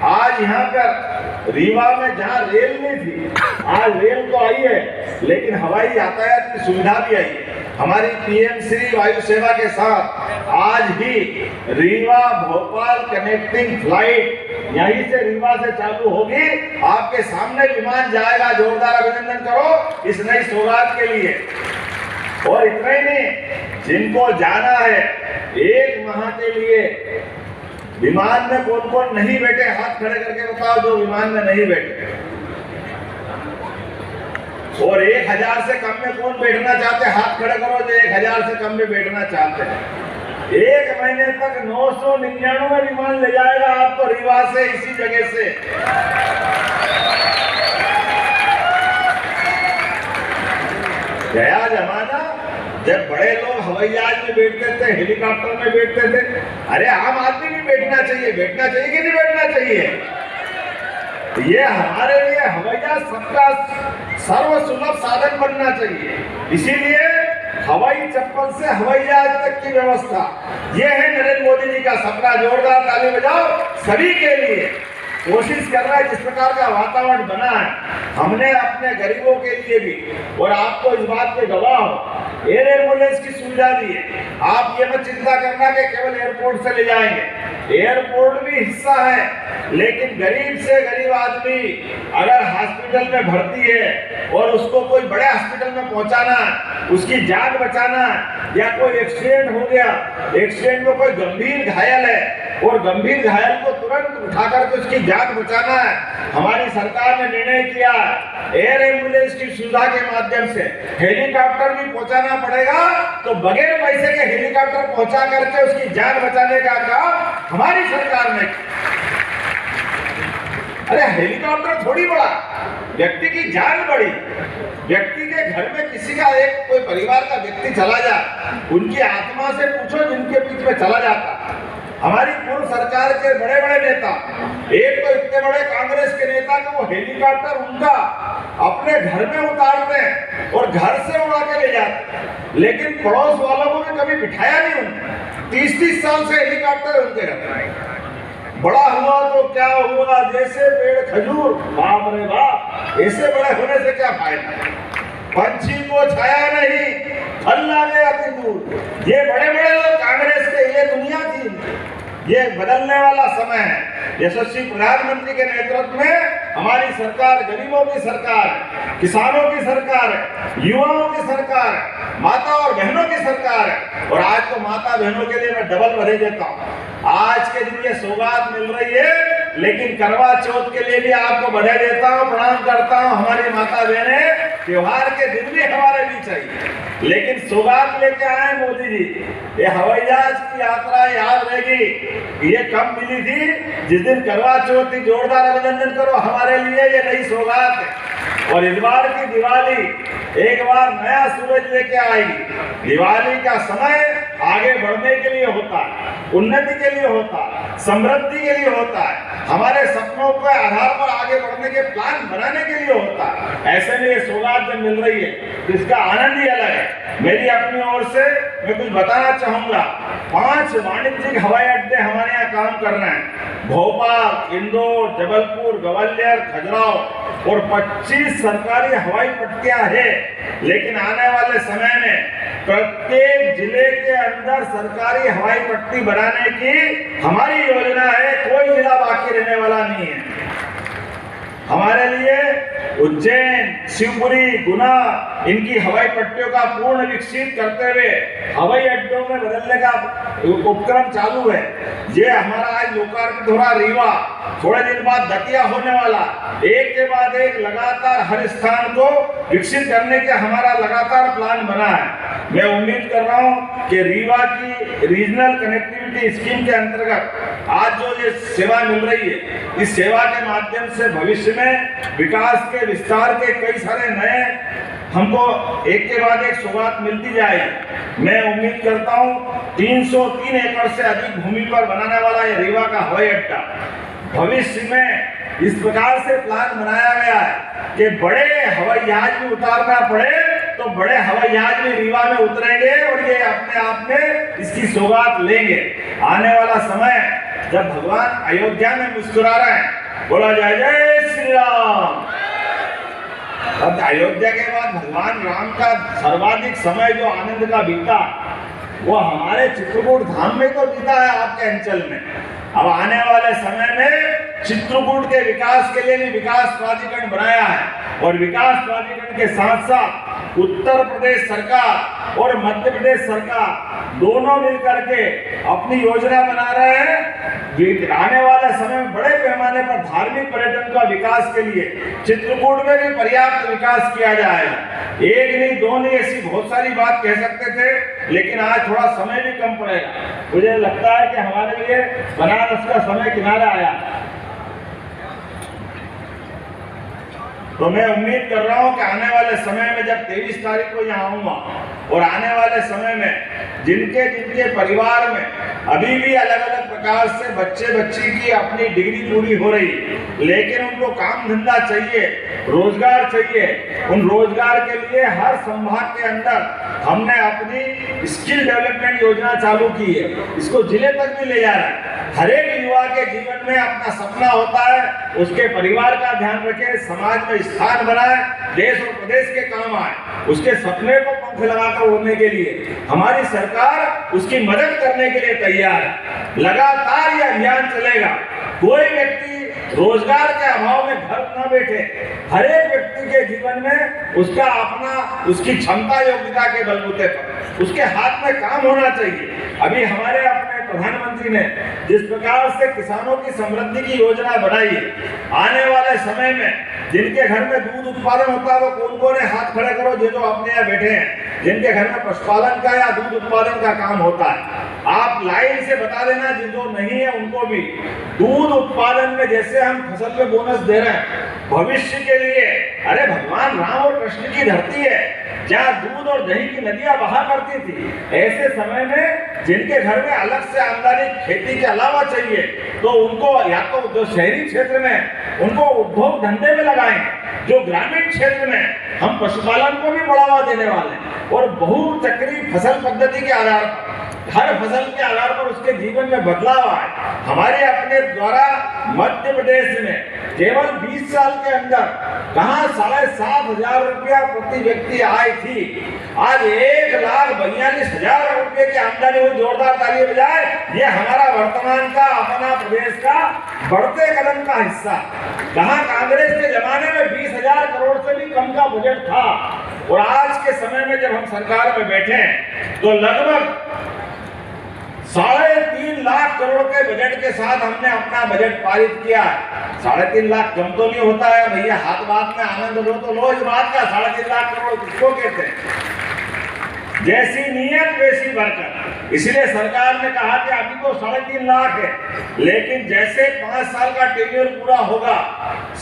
आज यहाँ पर रीवा में जहाँ रेल नहीं थी, आज रेल तो आई है, लेकिन हवाई यातायात की सुविधा भी आई है। हमारी पीएम श्री वायु सेवा के साथ आज ही रीवा भोपाल कनेक्टिंग फ्लाइट यहीं से रीवा से चालू होगी। आपके सामने विमान जाएगा। जोरदार अभिनंदन करो इस नई सौगात के लिए। और इतना ही नहीं, जिनको जाना है 1 माह के लिए विमान में कौन कौन नहीं बैठे, हाथ खड़े करके बताओ जो विमान में नहीं बैठे। और 1000 से कम में कौन बैठना चाहते, हाथ खड़े करो जो 1000 से कम में बैठना चाहते हैं। 1 महीने तक 999 विमान ले जाएगा आपको रीवा से, इसी जगह से। गया जमाना जब बड़े लोग हवाई जहाज में बैठते थे, हेलीकॉप्टर में बैठते थे। अरे आम आदमी भी बैठना चाहिए, बैठना चाहिए कि नहीं बैठना चाहिए? ये हमारे लिए हवाई जहाज सबका सर्वसुलभ साधन बनना चाहिए। इसीलिए हवाई चप्पल से हवाई जहाज तक की व्यवस्था, ये है नरेंद्र मोदी जी का सपना। जोरदार ताली बजाओ सभी के लिए। कोशिश कर रहा है जिस प्रकार का वातावरण बना है, हमने अपने गरीबों के लिए भी, और आपको इस बात के गवाह हो, एयर एम्बुलेंस की सुविधा दी है। आप ये मत चिंता करना कि केवल एयरपोर्ट से ले जाएंगे। एयरपोर्ट भी हिस्सा है, लेकिन गरीब से गरीब आदमी अगर हॉस्पिटल में भर्ती है और उसको कोई बड़े हॉस्पिटल में पहुंचाना, उसकी जान बचाना, या कोई एक्सीडेंट हो गया, एक्सीडेंट में कोई गंभीर घायल है और गंभीर घायल को तुरंत उठा करके उसकी जान बचाना है, हमारी सरकार ने निर्णय किया एयर एम्बुलेंस की सुविधा के माध्यम से हेलीकॉप्टर भी पहुंचाना पड़ेगा, तो बगैर पैसे के हेलीकॉप्टर पहुंचा करके उसकी जान बचाने का काम हमारी सरकार ने। अरे हेलीकॉप्टर थोड़ी बड़ा, व्यक्ति की जान बड़ी। व्यक्ति के घर में किसी का एक कोई परिवार का व्यक्ति चला जाए, उनकी आत्मा से पूछो जिनके बीच में चला जाता। हमारी पूर्व सरकार के बड़े बड़े नेता, एक तो इतने बड़े कांग्रेस के नेता कि वो हेलीकॉप्टर उनका अपने घर में उतारते हैं और घर से उड़ा के ले जाते हैं, लेकिन पड़ोस वालों को भी कभी बिठाया नहीं उन्होंने। 30-30 साल से हेलीकॉप्टर उनके रहते हैं। बड़ा हुआ तो क्या हुआ, जैसे पेड़ खजूर, बाप रे बाप, ऐसे बड़े होने से क्या फायदा। पंछी को छाया नहीं, फल ला गया दूर। ये बड़े बड़े लोग कांग्रेस के, ये दुनिया थी। ये बदलने वाला समय है। यशस्वी प्रधानमंत्री के नेतृत्व में हमारी सरकार गरीबों की सरकार है, किसानों की सरकार है, युवाओं की सरकार है, माता और बहनों की सरकार है। और आज तो माता बहनों के लिए मैं डबल बधाई देता हूँ। आज के दिन ये सौगात मिल रही है, लेकिन करवा चौथ के लिए भी आपको बधाई देता हूँ, प्रणाम करता हूँ। हमारी माता बहनें, त्योहार के दिन भी हमारे बीच चाहिए, लेकिन सौगात लेके आए मोदी जी। ये हवाई जहाज की यात्रा याद रहेगी, ये कब मिली थी? जिस दिन करवा चौथ थी। जोरदार अभिनंदन करो हमारे लिए, ये नई सौगात है। और इस बार की दिवाली एक बार नया सूरज लेके आएगी। दिवाली का समय आगे बढ़ने के लिए होता है, उन्नति के लिए होता है, समृद्धि के लिए होता है, हमारे सपनों के आधार पर आगे बढ़ने के प्लान बनाने के लिए होता है। ऐसे में ये सौगात जब मिल रही है तो इसका आनंद ही अलग है। मेरी अपनी ओर से मैं कुछ बताना चाहूंगा। 5 वाणिज्यिक हवाई अड्डे हमारे यहाँ काम कर रहे हैं। भोपाल, इंदौर, जबलपुर, ग्वालियर, खजुराहो और 25 सरकारी हवाई पट्टियां हैं। लेकिन आने वाले समय में प्रत्येक जिले के अंदर सरकारी हवाई पट्टी बनाने की हमारी योजना है। कोई जिला बाकी रहने वाला नहीं है। हमारे लिए उज्जैन, शिवपुरी, गुना इनकी हवाई पट्टियों का पूर्ण विकसित करते हुए हवाई अड्डों में बदलने का उपक्रम चालू है। ये हमारा आज लोकार्पित हो रहा रीवा, थोड़े दिन बाद दतिया होने वाला, एक के बाद एक लगातार हर स्थान को विकसित करने के हमारा लगातार प्लान बना है। मैं उम्मीद कर रहा हूं कि रीवा की रीजनल कनेक्टिविटी स्कीम के अंतर्गत आज जो ये सेवा मिल रही है, इस सेवा के माध्यम से भविष्य में विकास के विस्तार के कई सारे नए हमको एक के बाद एक सौगात मिलती जाएगी। मैं उम्मीद करता हूं 303 एकड़ से अधिक भूमि पर बनाने वाला ये रीवा का हवाई अड्डा भविष्य में इस प्रकार से प्लान बनाया गया है कि बड़े हवाई जहाज में उतारना पड़े तो बड़े हवाई जहाज में रीवा में उतरेंगे और ये अपने आप में इसकी सौगात लेंगे। आने वाला समय जब भगवान अयोध्या में मुस्कुरा रहे हैं, बोला जय जय श्री राम। अब अयोध्या के बाद भगवान राम का सर्वाधिक समय जो आनंद का बीता वो हमारे चित्रकूट धाम में तो बीता है, आपके अंचल में। अब आने वाले समय में चित्रकूट के विकास के लिए भी विकास प्राधिकरण बनाया है और विकास प्राधिकरण के साथ साथ उत्तर प्रदेश सरकार और मध्य प्रदेश सरकार दोनों मिलकर के अपनी योजना बना रहे हैं। आने वाले समय में बड़े पैमाने पर धार्मिक पर्यटन का विकास के लिए चित्रकूट में भी पर्याप्त विकास किया जाएगा। एक नहीं दो नहीं, ऐसी बहुत सारी बात कह सकते थे, लेकिन आज थोड़ा समय भी कम पड़ेगा। मुझे लगता है कि हमारे लिए बनारस का समय किनारा आया। तो मैं उम्मीद कर रहा हूं कि आने वाले समय में जब 23 तारीख को यहाँ आऊंगा और आने वाले समय में जिनके जिनके परिवार में अभी भी अलग अलग प्रकार से बच्चे बच्ची की अपनी डिग्री पूरी हो रही, लेकिन उनको काम धंधा चाहिए, रोजगार चाहिए, उन रोजगार के लिए हर संभाग के अंदर हमने अपनी स्किल डेवलपमेंट योजना चालू की है। इसको जिले तक भी ले जा रहा है। हर एक युवा के जीवन में अपना सपना होता है, उसके परिवार का ध्यान रखे, समाज में स्थान बनाए, देश और प्रदेश के काम आए, उसके सपने को पंख लगाकर उड़ने के लिए हमारी सरकार उसकी मदद करने के लिए तैयार है। लगातार यह अभियान चलेगा। कोई व्यक्ति रोजगार के अभाव में घर न बैठे, हर एक व्यक्ति के जीवन में उसका अपना उसकी क्षमता योग्यता के बलबूते पर उसके हाथ में काम होना चाहिए। अभी हमारे अपने प्रधानमंत्री ने जिस प्रकार से किसानों की समृद्धि की योजना बनाई है, आने वाले समय में जिनके घर में दूध उत्पादन होता है वो कौन कौन है, हाथ खड़े करो जो अपने यहाँ बैठे हैं, जिनके घर में पशुपालन का या दूध उत्पादन का काम होता है। आप लाइन से बता देना, जो नहीं है उनको भी दूध उत्पादन में जैसे हम फसल पे बोनस दे रहे हैं भविष्य के लिए। अरे भगवान राम और कृष्ण की धरती है जहाँ दूध और दही की नदियां बहा करती थी, ऐसे समय में जिनके घर में अलग से आमदनी खेती के अलावा चाहिए तो उनको या तो जो शहरी क्षेत्र में उनको उद्योग धंधे में लगाएं, जो ग्रामीण क्षेत्र में हम पशुपालन को भी बढ़ावा देने वाले हैं और बहुचक्री फसल पद्धति के आधार पर हर फसल के आधार पर उसके जीवन में बदलाव आए। हमारे अपने द्वारा मध्य प्रदेश में केवल 20 साल के अंदर कहां 7,500 रुपया प्रति व्यक्ति आय थी, आज 1,42,000 रुपये की आमदनी हुई। जोरदार ताली बजाए। ये हमारा वर्तमान का अपना प्रदेश का बढ़ते कदम का हिस्सा। कहां कांग्रेस के जमाने में 20,000 करोड़ से भी कम का बजट था और आज के समय में जब हम सरकार में बैठे तो लगभग 3.5 लाख करोड़ के बजट के साथ हमने अपना बजट पारित किया है। 3.5 लाख कम तो नहीं होता है भैया, हाथ बात में आनंद लो तो लो इस बात का। 3.5 लाख करोड़ किसको कहते हैं? जैसी नीयत वैसी बरकत। इसलिए सरकार ने कहा कि अभी तो 3.5 लाख है, लेकिन जैसे 5 साल का टेन्योर पूरा होगा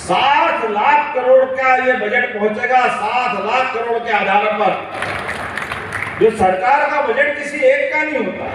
7 लाख करोड़ का ये बजट पहुंचेगा। 7 लाख करोड़ के आधार पर जो सरकार का बजट किसी एक का नहीं होता,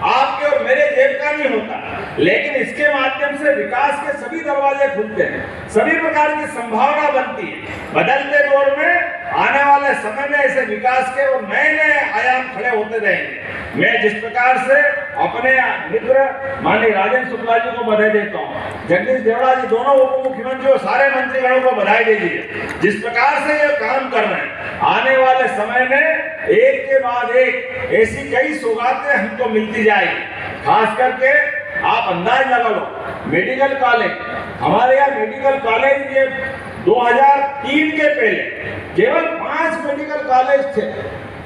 आपके और मेरे जेब का नहीं होता, लेकिन इसके माध्यम से विकास के सभी दरवाजे खुलते हैं, सभी प्रकार की संभावना बनती है। बदलते दौर में आने वाले समय में ऐसे विकास के और नए नए आयाम खड़े होते रहेंगे। मैं जिस प्रकार से अपने मित्र माननीय राजेंद्र शुक्ला जी को बधाई देता हूँ, जगदीश देवड़ा जी दोनों उप मुख्यमंत्री और सारे मंत्रीगणों को बधाई दीजिए। जिस प्रकार से ये काम कर रहे हैं, आने वाले समय में एक के बाद एक ऐसी कई सौगातें हमको मिलती जाएगी। खास करके आप अंदाज लगा लो, मेडिकल कॉलेज, हमारे यहाँ मेडिकल कॉलेज ये 2003 के पहले केवल 5 मेडिकल कॉलेज थे।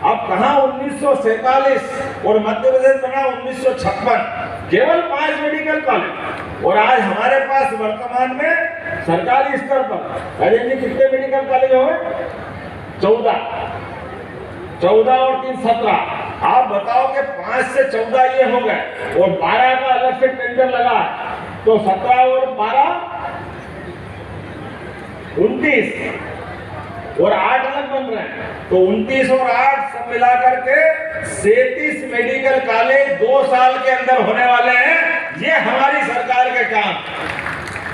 अब कहाँ 1947 और मध्य प्रदेश बना 1956, केवल 5 मेडिकल कॉलेज। और आज हमारे पास वर्तमान में सरकारी स्तर पर राजेश जी कितने मेडिकल कॉलेज हो गए? 14 और 3 17। आप बताओ कि 5 से 14 ये हो गए और 12 का अलग से टेंडर लगा, तो 17 और 12 29 और 8 अलग बन रहे हैं, तो 29 और 8 सब मिलाकर के 37 मेडिकल कॉलेज 2 साल के अंदर होने वाले हैं। ये हमारी सरकार के काम।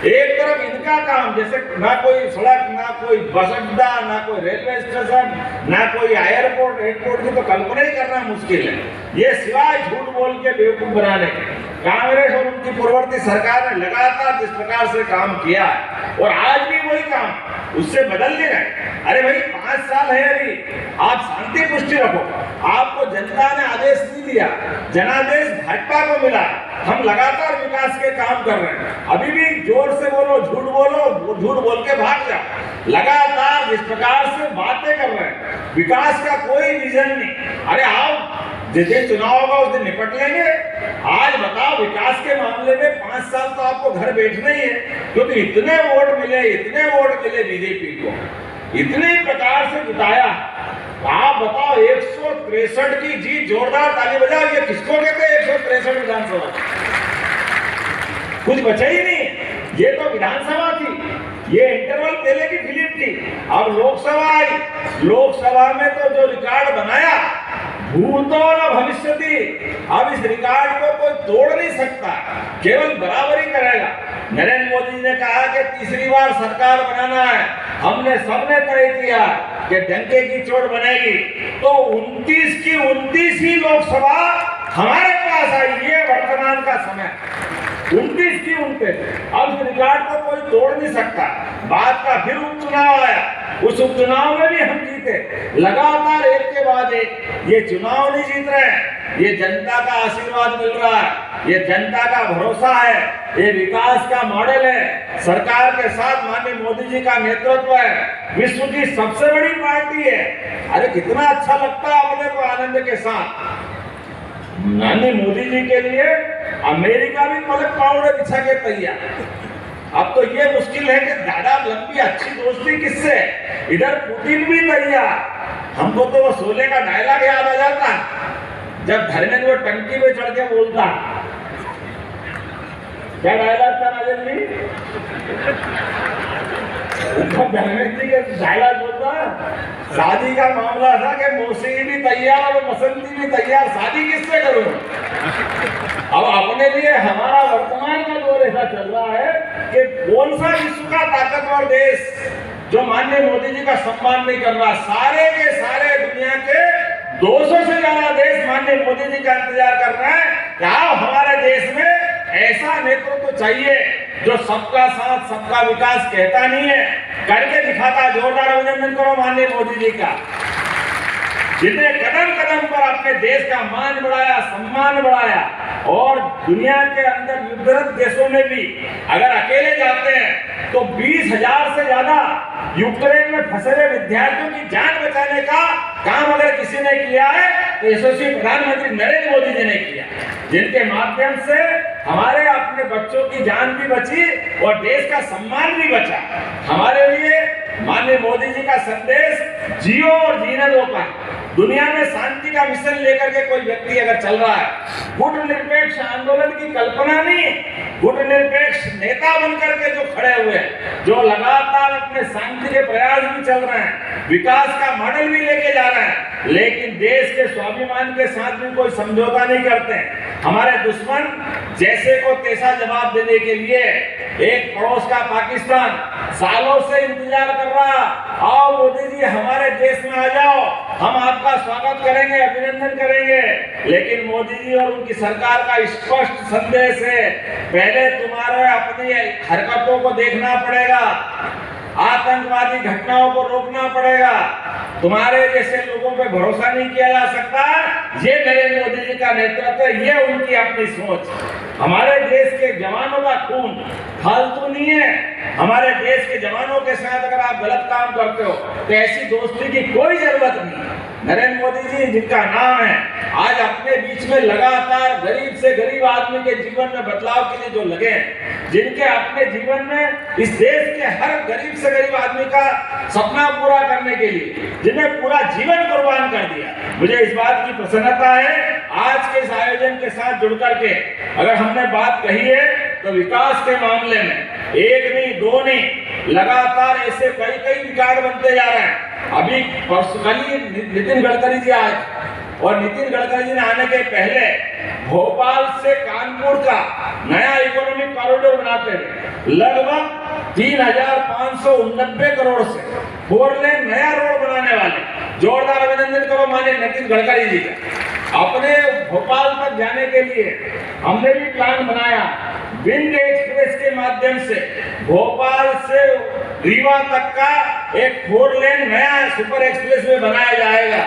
एक तरफ इनका काम, जैसे ना कोई सड़क, ना कोई बस अड्डा, ना कोई रेलवे स्टेशन, ना कोई एयरपोर्ट की तो कल्पना ही करना मुश्किल है। ये सिवाय झूठ बोल के बेवकूफ बनाने के कांग्रेस और उनकी पूर्ववर्ती सरकार ने लगातार जिस प्रकार से काम किया है, और आज भी वही काम उससे बदल नहीं रहे। अरे भाई 5 साल है अभी, आप शांति पुष्टि रखो। आपको जनता ने आदेश नहीं दिया, जनादेश भाजपा को मिला। हम लगातार विकास के काम कर रहे हैं। अभी भी जोर से बोलो, झूठ बोल के भाग जाओ। लगातार जिस प्रकार से बातें कर रहे हैं, विकास का कोई विजन नहीं। अरे आओ, जिस दिन चुनाव होगा उस दिन निपट लेंगे। आज बताओ, विकास के मामले में 5 साल तो आपको घर बैठना ही है, क्योंकि इतने वोट मिले बीजेपी को, इतने प्रकार से जिताया। आप बताओ, 163 की जीत, जोरदार ताली बजाओ। ये किसको कहते हैं 163 विधानसभा? कुछ बचा ही नहीं। ये तो विधानसभा थी, ये इंटरवल पहले की फिल्म थी। अब लोकसभा आई, लोकसभा में तो जो रिकॉर्ड बनाया, भूतो न भविष्यति। अब इस रिकॉर्ड को कोई तोड़ नहीं सकता, केवल बराबरी करेगा। नरेंद्र मोदी ने कहा कि तीसरी बार सरकार बनाना है। हमने सबने तय किया कि डंके की चोट बनेगी, तो 29 की 29 ही लोकसभा हमारे पास आई। ये वर्तमान का समय 29 की 29। अब इस रिकॉर्ड को कोई तोड़ नहीं सकता। बाद का फिर उपचुनाव आया, उस उपचुनाव में भी हम जीते। लगातार एक के बाद एक। ये चुनाव नहीं जीत रहे हैं, ये जनता का आशीर्वाद मिल रहा है, ये जनता का भरोसा है, ये विकास का मॉडल है। सरकार के साथ माननीय मोदी जी का नेतृत्व है, विश्व की सबसे बड़ी पार्टी है। अरे कितना अच्छा लगता है अपने को आनंद के साथ। माननीय मोदी जी के लिए अमेरिका भी पलक पाउडर बिछा के तैयार। अब तो ये मुश्किल है कि ज्यादा लंबी अच्छी दोस्ती किससे, इधर पुतिन भी तैयार। हमको तो वो शोले का डायलॉग याद आ जाता, जब धर्मेंद्र टंकी पे चढ़ के बोलता, क्या डायलॉग था राजन जी? धर्मेंद्र जी का डायलॉग बोलता, शादी का मामला था कि मौसी भी तैयार और बसंती भी तैयार, शादी किससे करूं? अब अपने लिए हमारा वर्तमान का दौर ऐसा चल रहा है कि कौन सा विश्व का ताकतवर देश जो माननीय मोदी जी का सम्मान नहीं कर रहा। सारे के सारे दुनिया के 200 से ज्यादा देश माननीय मोदी जी का इंतजार कर रहे हैं कि आओ, हमारे देश में ऐसा नेतृत्व चाहिए जो सबका साथ सबका विकास कहता नहीं है, करके दिखाता। जोरदार अभिनंदन करो माननीय मोदी जी का, जितने कदम कदम पर अपने देश का मान बढ़ाया, सम्मान बढ़ाया। और दुनिया के अंदर युद्धरत देशों में भी अगर अकेले जाते हैं तो 20,000 से ज्यादा यूक्रेन में फंसे हुए विद्यार्थियों की जान बचाने का काम अगर किसी ने किया है तो यशस्वी प्रधानमंत्री नरेंद्र मोदी जी ने किया, जिनके माध्यम से हमारे अपने बच्चों की जान भी बची और देश का सम्मान भी बचा। हमारे लिए माननीय मोदी जी का संदेश जियो और जीने दो का। दुनिया में शांति का मिशन लेकर के कोई व्यक्ति अगर चल रहा है, गुट निरपेक्ष आंदोलन की कल्पना नहीं, गुट निरपेक्ष नेता बनकर के जो खड़े हुए हैं, जो लगातार अपने शांति के प्रयास भी चल रहे हैं, विकास का मॉडल भी लेके जा रहे हैं, लेकिन देश के स्वाभिमान के साथ भी कोई समझौता नहीं करते। हमारे दुश्मन जैसे को तैसा जवाब देने के लिए एक पड़ोस का पाकिस्तान सालों से इंतजार कर रहा, आओ मोदी जी हमारे देश में आ जाओ, हम आपका स्वागत करेंगे, अभिनंदन करेंगे। लेकिन मोदी जी और उनकी सरकार का स्पष्ट संदेश है, पहले तुम्हारे अपनी हरकतों को देखना पड़ेगा, आतंकवादी घटनाओं को रोकना पड़ेगा, तुम्हारे जैसे लोगों पे भरोसा नहीं किया जा सकता। ये नरेंद्र मोदी जी का नेतृत्व है, ये उनकी अपनी सोच। हमारे देश के जवानों का खून फालतू नहीं है। हमारे देश के जवानों के साथ अगर आप गलत काम करते हो तो ऐसी दोस्ती की कोई जरूरत नहीं। नरेंद्र मोदी जी जिनका नाम है, आज अपने बीच में लगातार गरीब से गरीब आदमी के जीवन में बदलाव के लिए जो लगे, जिनके अपने जीवन में इस देश के हर गरीब से गरीब आदमी का सपना पूरा करने के लिए जिन्हें पूरा जीवन कुर्बान कर दिया, मुझे इस बात की प्रसन्नता है आज के इस आयोजन के साथ जुड़ करके। अगर हमने बात कही है तो विकास के मामले में एक नहीं दो नहीं, लगातार ऐसे कई रिकॉर्ड बनते जा रहे हैं। अभी कल नितिन गडकरी जी आए और नितिन गडकरी जी ने आने के पहले भोपाल से कानपुर का नया इकोनॉमिक कॉरिडोर बनाते हुए लगभग 3,590 करोड़ से 4 लेन नया रोड बनाने वाले, जोरदार अभिनंदन करो माननीय नितिन गडकरी जी का। अपने भोपाल तक जाने के लिए हमने भी प्लान बनाया, विंड एक्सप्रेस के माध्यम से भोपाल से रीवा तक का एक 4 लेन नया सुपर एक्सप्रेस वे बनाया जाएगा,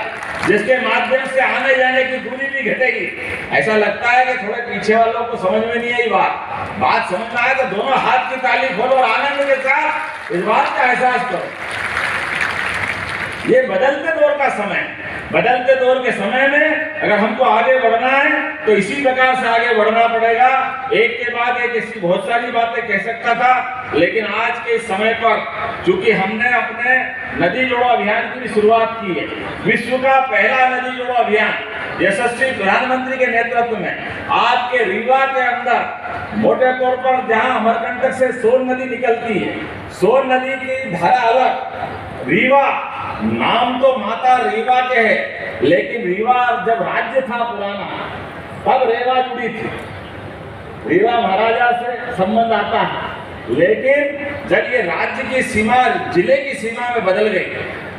जिसके माध्यम से आने जाने की दूरी भी घटेगी। ऐसा लगता है कि थोड़े पीछे वालों को समझ में नहीं आई बात समझ में आए तो दोनों हाथ की ताली खोलो और आनंद के साथ इस बात का एहसास करो। ये बदलते दौर का समय, बदलते दौर के समय में अगर हमको आगे बढ़ना है तो इसी प्रकार से आगे बढ़ना पड़ेगा। एक के बाद एक ऐसी बहुत सारी बातें कह सकता था, लेकिन आज के समय पर चूंकि हमने अपने नदी जोड़ो अभियान की भी शुरुआत की है, विश्व का पहला नदी जोड़ो अभियान यशस्वी प्रधानमंत्री के नेतृत्व में आपके रीवा के अंदर मोटे तौर पर जहां अमरकंटक से सोन नदी निकलती है, सोन नदी की धारा अलग, रीवा नाम तो माता रीवा के है, लेकिन रीवा जब राज्य था पुराना तब रेवा जुड़ी थी, रीवा महाराजा से संबंध आता है, लेकिन जब ये राज्य की सीमा जिले की सीमा में बदल गई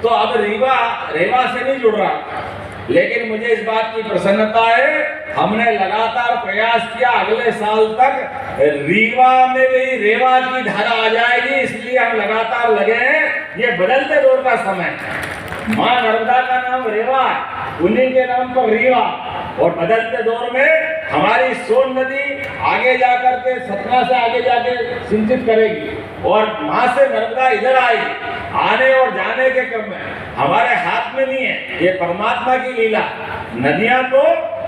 तो अब रीवा रेवा से नहीं जुड़ रहा। लेकिन मुझे इस बात की प्रसन्नता है, हमने लगातार प्रयास किया, अगले साल तक रीवा में भी रेवा की धारा आ जाएगी, इसलिए हम लगातार लगे हैं। ये बदलते दौर का समय, मां नर्मदा का नाम रेवा, उन्हीं के नाम पर रीवा, और बदलते दौर में हमारी सोन नदी आगे जाकर के सतना से आगे जाके सिंचित करेगी और मां से नर्मदा इधर आएगी। आने और जाने के क्रम में हमारे हाथ में नहीं है, ये परमात्मा की लीला। नदियां तो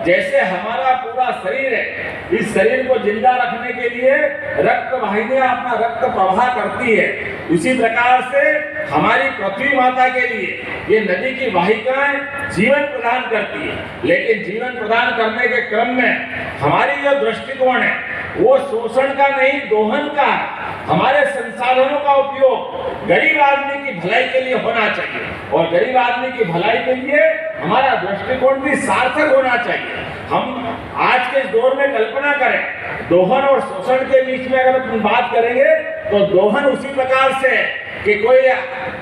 जैसे हमारा पूरा शरीर है, इस शरीर को जिंदा रखने के लिए रक्त वाहिनियां अपना रक्त प्रवाह करती है, उसी प्रकार से हमारी पृथ्वी माता के लिए ये नदी की वाहिकाएं जीवन प्रदान करती है। लेकिन जीवन प्रदान करने के क्रम में हमारी जो दृष्टिकोण है वो शोषण का नहीं, दोहन का है। हमारे संसाधनों का उपयोग गरीब आदमी की भलाई के लिए होना चाहिए, और गरीब आदमी की भलाई के लिए हमारा दृष्टिकोण भी सार्थक होना चाहिए। हम आज के दौर में कल्पना करें, दोहन और शोषण के बीच में अगर हम बात करेंगे तो दोहन उसी प्रकार से कि कोई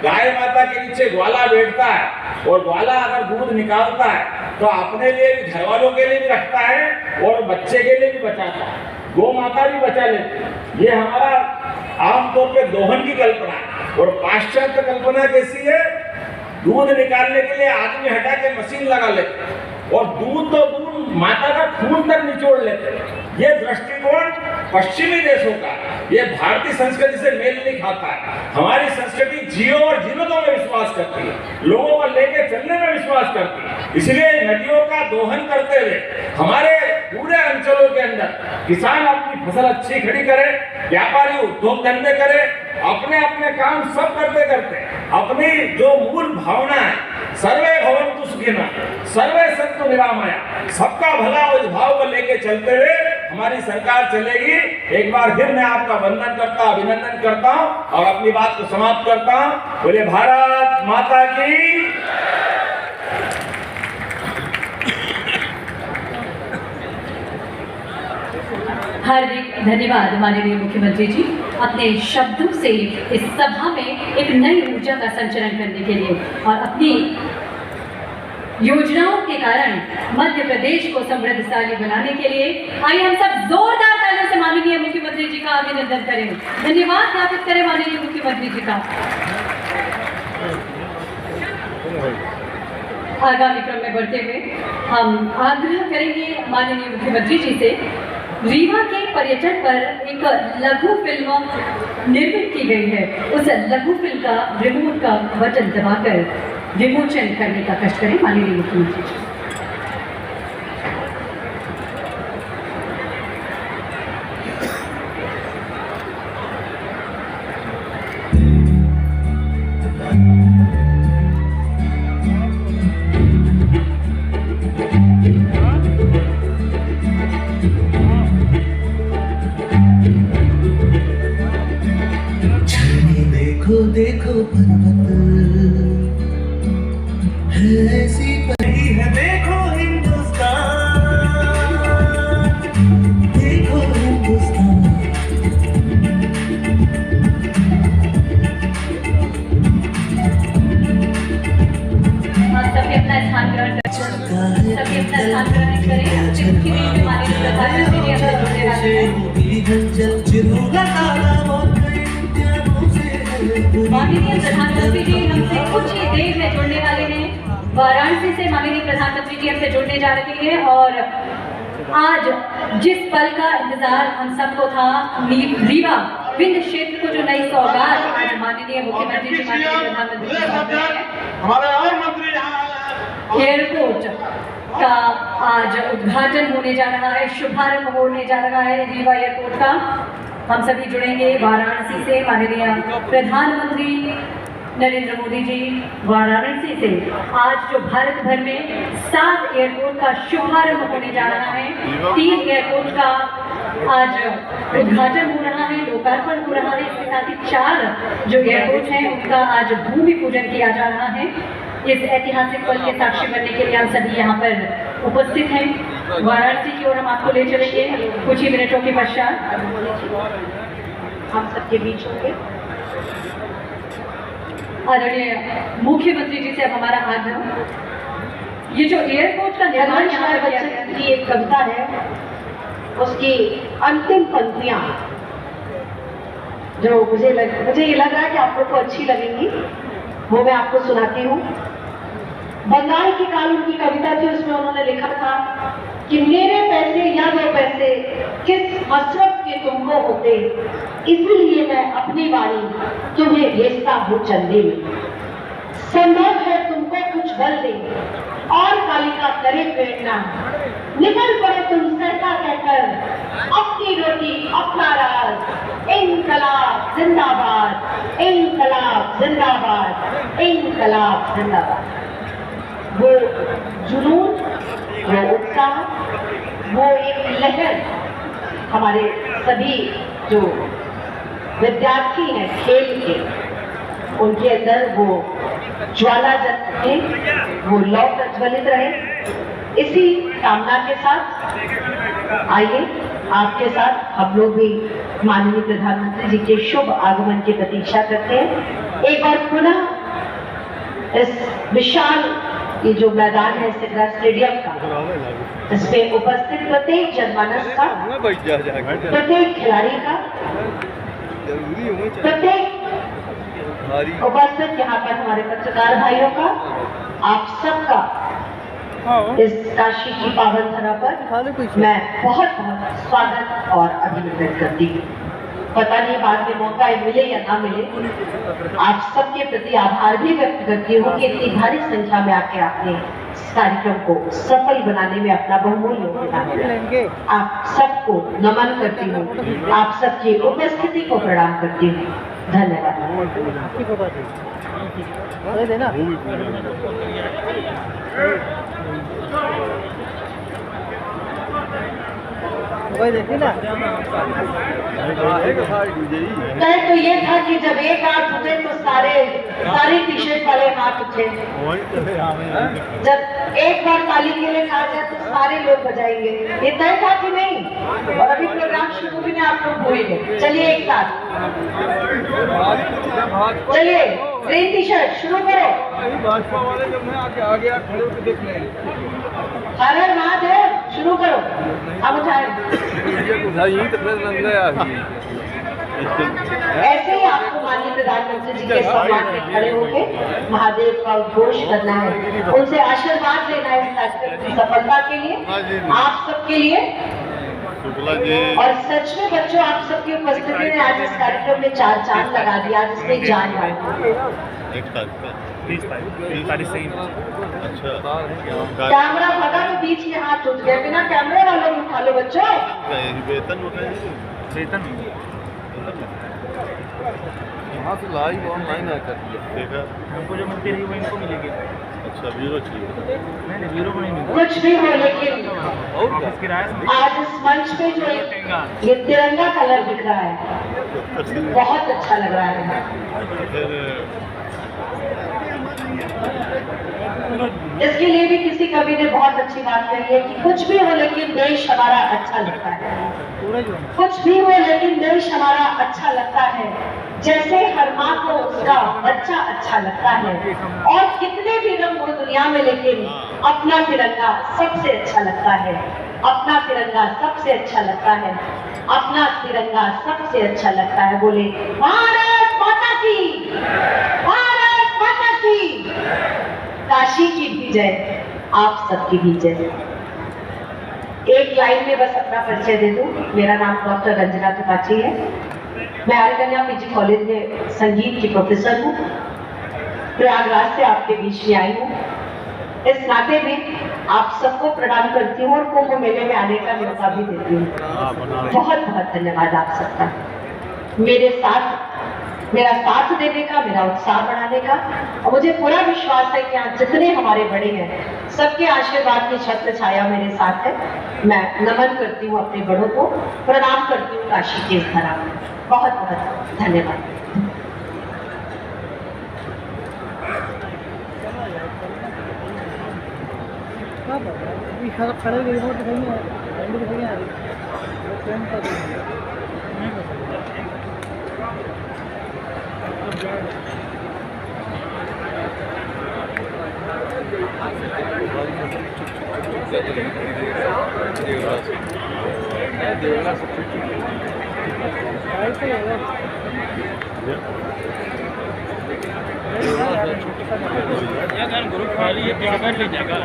गाय माता के नीचे ग्वाला बैठता है और ग्वाला अगर दूध निकालता है तो अपने लिए भी, घर वालों के लिए भी रखता है और बच्चे के लिए भी बचाता है, गौ माता भी बचा लेती है। ये हमारा आमतौर पे दोहन की कल्पना है। और पाश्चात्य कल्पना कैसी है, दूध निकालने के लिए आदमी हटा के मशीन लगा लेते और दूध तो दूध माता का खून तक निचोड़ लेते। ये दृष्टिकोण पश्चिमी देशों का, ये भारतीय संस्कृति से मेल नहीं खाता है। हमारी संस्कृति जियो और जीवितों में विश्वास करती है, लोगों को लेकर चलने में विश्वास करती है। इसलिए नदियों का दोहन करते हुए हमारे पूरे अंचलों के अंदर किसान अपनी फसल अच्छी खड़ी करे, व्यापारी उद्योग धंधे करे, अपने अपने काम सब करते करते अपनी जो मूल भावना है, सर्वे भवन्तु सुखिनः, सर्वे सन्तु निरामया, सबका भला उस भाव को लेके चलते हुए हमारी सरकार चलेगी। एक बार फिर मैं आपका वंदन करता, अभिनंदन करता हूं और अपनी बात को समाप्त करता हूं। बोले भारत माता की। हार्दिक धन्यवाद माननीय मुख्यमंत्री जी, अपने शब्दों से इस सभा में एक नई ऊर्जा का संचरण करने के लिए और अपनी योजनाओं के कारण मध्य प्रदेश को समृद्धशाली बनाने के लिए आइए हम सब जोरदार तालियों से माननीय मुख्यमंत्री जी का अभिनंदन करें, धन्यवाद ज्ञापित करें माननीय मुख्यमंत्री जी का। आगामी क्रम में बढ़ते हुए हम आग्रह करेंगे माननीय मुख्यमंत्री जी से रीवा के पर्यटन पर एक लघु फिल्म निर्मित की गई है। उस लघु फिल्म का रिमोट का बटन दबाकर विमोचन करने का कष्ट करें माननीय मुख्यमंत्री जी। देखो देखो पर्वत है ऐसी परी है, देखो हिंदुस्तान, देखो हिंदुस्तान। सभी अपना स्थान ग्रहण करें, सभी अपना स्थान ग्रहण करें। जिनकी भी हमारे प्रधानमंत्री जी हमसे जुड़ने वाले हैं। माननीय प्रधानमंत्री जी हमसे कुछ ही देर में जुड़ने वाले हैं। वाराणसी से माननीय प्रधानमंत्री जी हमसे जुड़ने जा रहे हैं और आज जिस पल का इंतजार हम सबको था, रीवा विंध्य क्षेत्र को जो नई सौगात आज माननीय मुख्यमंत्री जी माननीय प्रधानमंत्री जी हमारे और मंत्री एयरपोर्ट का आज उद्घाटन होने जा रहा है, शुभारंभ होने जा रहा है रीवा एयरपोर्ट का। हम सभी जुड़ेंगे वाराणसी से। माननीय प्रधानमंत्री नरेंद्र मोदी जी वाराणसी से आज जो भारत भर में 7 एयरपोर्ट का शुभारंभ होने जा रहा है, 3 एयरपोर्ट का आज उद्घाटन हो रहा है, लोकार्पण हो रहा है। इसके साथ ही 4 जो एयरपोर्ट हैं उनका आज भूमि पूजन किया जा रहा है। इस ऐतिहासिक पल के साक्षी बनने के लिए हम सभी यहाँ पर उपस्थित हैं। वाराणसी की ओर हम आपको ले चलेंगे कुछ ही मिनटों के पश्चात। हम सबके बीच होंगे। आदरणीय मुख्यमंत्री जी से अब हमारा आग्रह, ये जो एयरपोर्ट का निर्माण यहाँ पर किया गया की एक कविता है, उसकी अंतिम पंक्तियां जो मुझे ये लग रहा है कि आप लोग को अच्छी लगेंगी, वो मैं आपको सुनाती हूँ। बंगाल की काल की कविता थी, उसमें उन्होंने लिखा था कि मेरे पैसे या वो पैसे किस मसरफ के तुमको होते, इसलिए मैं अपनी वाणी तुम्हें भेजता हूँ चंदे में। संभव है तुमको कुछ बल दे और कालिका करे प्रेरणा, निकल पड़े तुम सहता कहकर अपनी रोटी अपना राज। इनकलाब जिंदाबाद, इनकलाब जिंदाबाद, इनकलाब जिंदाबाद। वो जुनून, वो उत्साह, वो एक लहर हमारे सभी जो विद्यार्थी हैं खेल के, उनके अंदर वो ज्वाला जले, वो लौ प्रज्वलित रहे। इसी कामना के साथ आइए आपके साथ हम लोग भी माननीय प्रधानमंत्री जी के शुभ आगमन की प्रतीक्षा करते हैं। एक बार पुनः इस विशाल ये जो मैदान है सिकरा स्टेडियम का, इसमें उपस्थित प्रत्येक जनमानस का, प्रत्येक खिलाड़ी का, प्रत्येक उपस्थित यहाँ पर हमारे पत्रकार भाइयों का, आप सबका इस काशी की पावन धरा पर मैं बहुत बहुत स्वागत और अभिनंदन करती हूँ। पता नहीं बाद में मौका मिले या ना मिले, आप सबके प्रति आभार भी व्यक्त करती हूँ कि इतनी भारी संख्या में आके आपने इस कार्यक्रम को सफल बनाने में अपना बहुमूल्य योगदान दिया। आप सबको नमन करती हूँ, आप सबकी उपस्थिति को प्रणाम करती हूँ। धन्यवाद। तय तो ये था कि जब एक हाथ उठे तो सारे टी शर्ट वाले हाथ उठे, जब एक बार ताली के लिए कहा जाए तो सारे लोग बजाएंगे। ये तय था कि नहीं? और अभी प्रोग्राम शुरू भी नहीं, आप लोग भूलेंगे। चलिए एक साथ, चलिए ग्रीन टी शर्ट शुरू करो। भाजपा वाले जब मैं आगे खड़े होकर देख लें, हर हर महादेव शुरू करो। अब उठाए ऐसे ही आपको माननीय प्रधानमंत्री जी के सम्मान में खड़े होकर महादेव का उद्घोष करना है, उनसे आशीर्वाद लेना है इस कार्यक्रम की सफलता के लिए, आप सबके लिए। शुक्ला जी। और सच में बच्चों आप सबकी उपस्थिति ने आज इस कार्यक्रम में 4 चांद लगा दिया, आज इसमें जान बांटी। 1 तारीख से अच्छा कैमरा भगा तो बीच में हाथ उठ गए, बिना कैमरे वालों उठा लो बच्चों। वेतन वहाँ से लाइव ऑनलाइन आकर देखा हमको जो मिलती रही वो इनको मिलेगी। अच्छा ब्यूरो चाहिए नहीं ब्यूरो को नहीं मिलता। कुछ भी हो लेकिन ऑफिस किराया से आज इस मंच पे जो ये तिरंगा कलर दिख रहा है बहुत अच्छा लग रहा है। इसके लिए भी किसी कवि ने बहुत अच्छी बात कही है कि कुछ भी हो लेकिन देश हमारा अच्छा लगता है, कुछ भी हो लेकिन देश हमारा अच्छा लगता है, जैसे हर माँ को उसका बच्चा अच्छा लगता है। और कितने भी रंग हो दुनिया में लेकिन अपना तिरंगा सबसे अच्छा लगता है, अपना तिरंगा सबसे अच्छा लगता है, अपना तिरंगा सबसे अच्छा लगता है। बोले भारत माता की, भारत माता की, काशी की भी जय, आप सबकी भी जय। एक लाइन में बस अपना परिचय दे दूं, मेरा नाम डॉक्टर रंजना त्रिपाठी है, मैं आर्य कन्या पीजी कॉलेज में संगीत की प्रोफेसर हूँ, प्रयागराज से आपके बीच में आई हूँ। इस नाते में आप सबको प्रणाम करती हूँ और कुंभ मेले में आने का मौका भी देती हूँ। बहुत बहुत धन्यवाद आप सबका, मेरा साथ देने का, मेरा उत्साह बढ़ाने का। और मुझे पूरा विश्वास है कि आज जितने हमारे बड़े हैं सबके आशीर्वाद की छत्र छाया मेरे साथ है। मैं नमन करती हूँ अपने बड़ों को, प्रणाम करती हूँ काशी के इस धरा में। बहुत बहुत धन्यवाद। ग्रुप खाली है, टिकट ले जाएगा।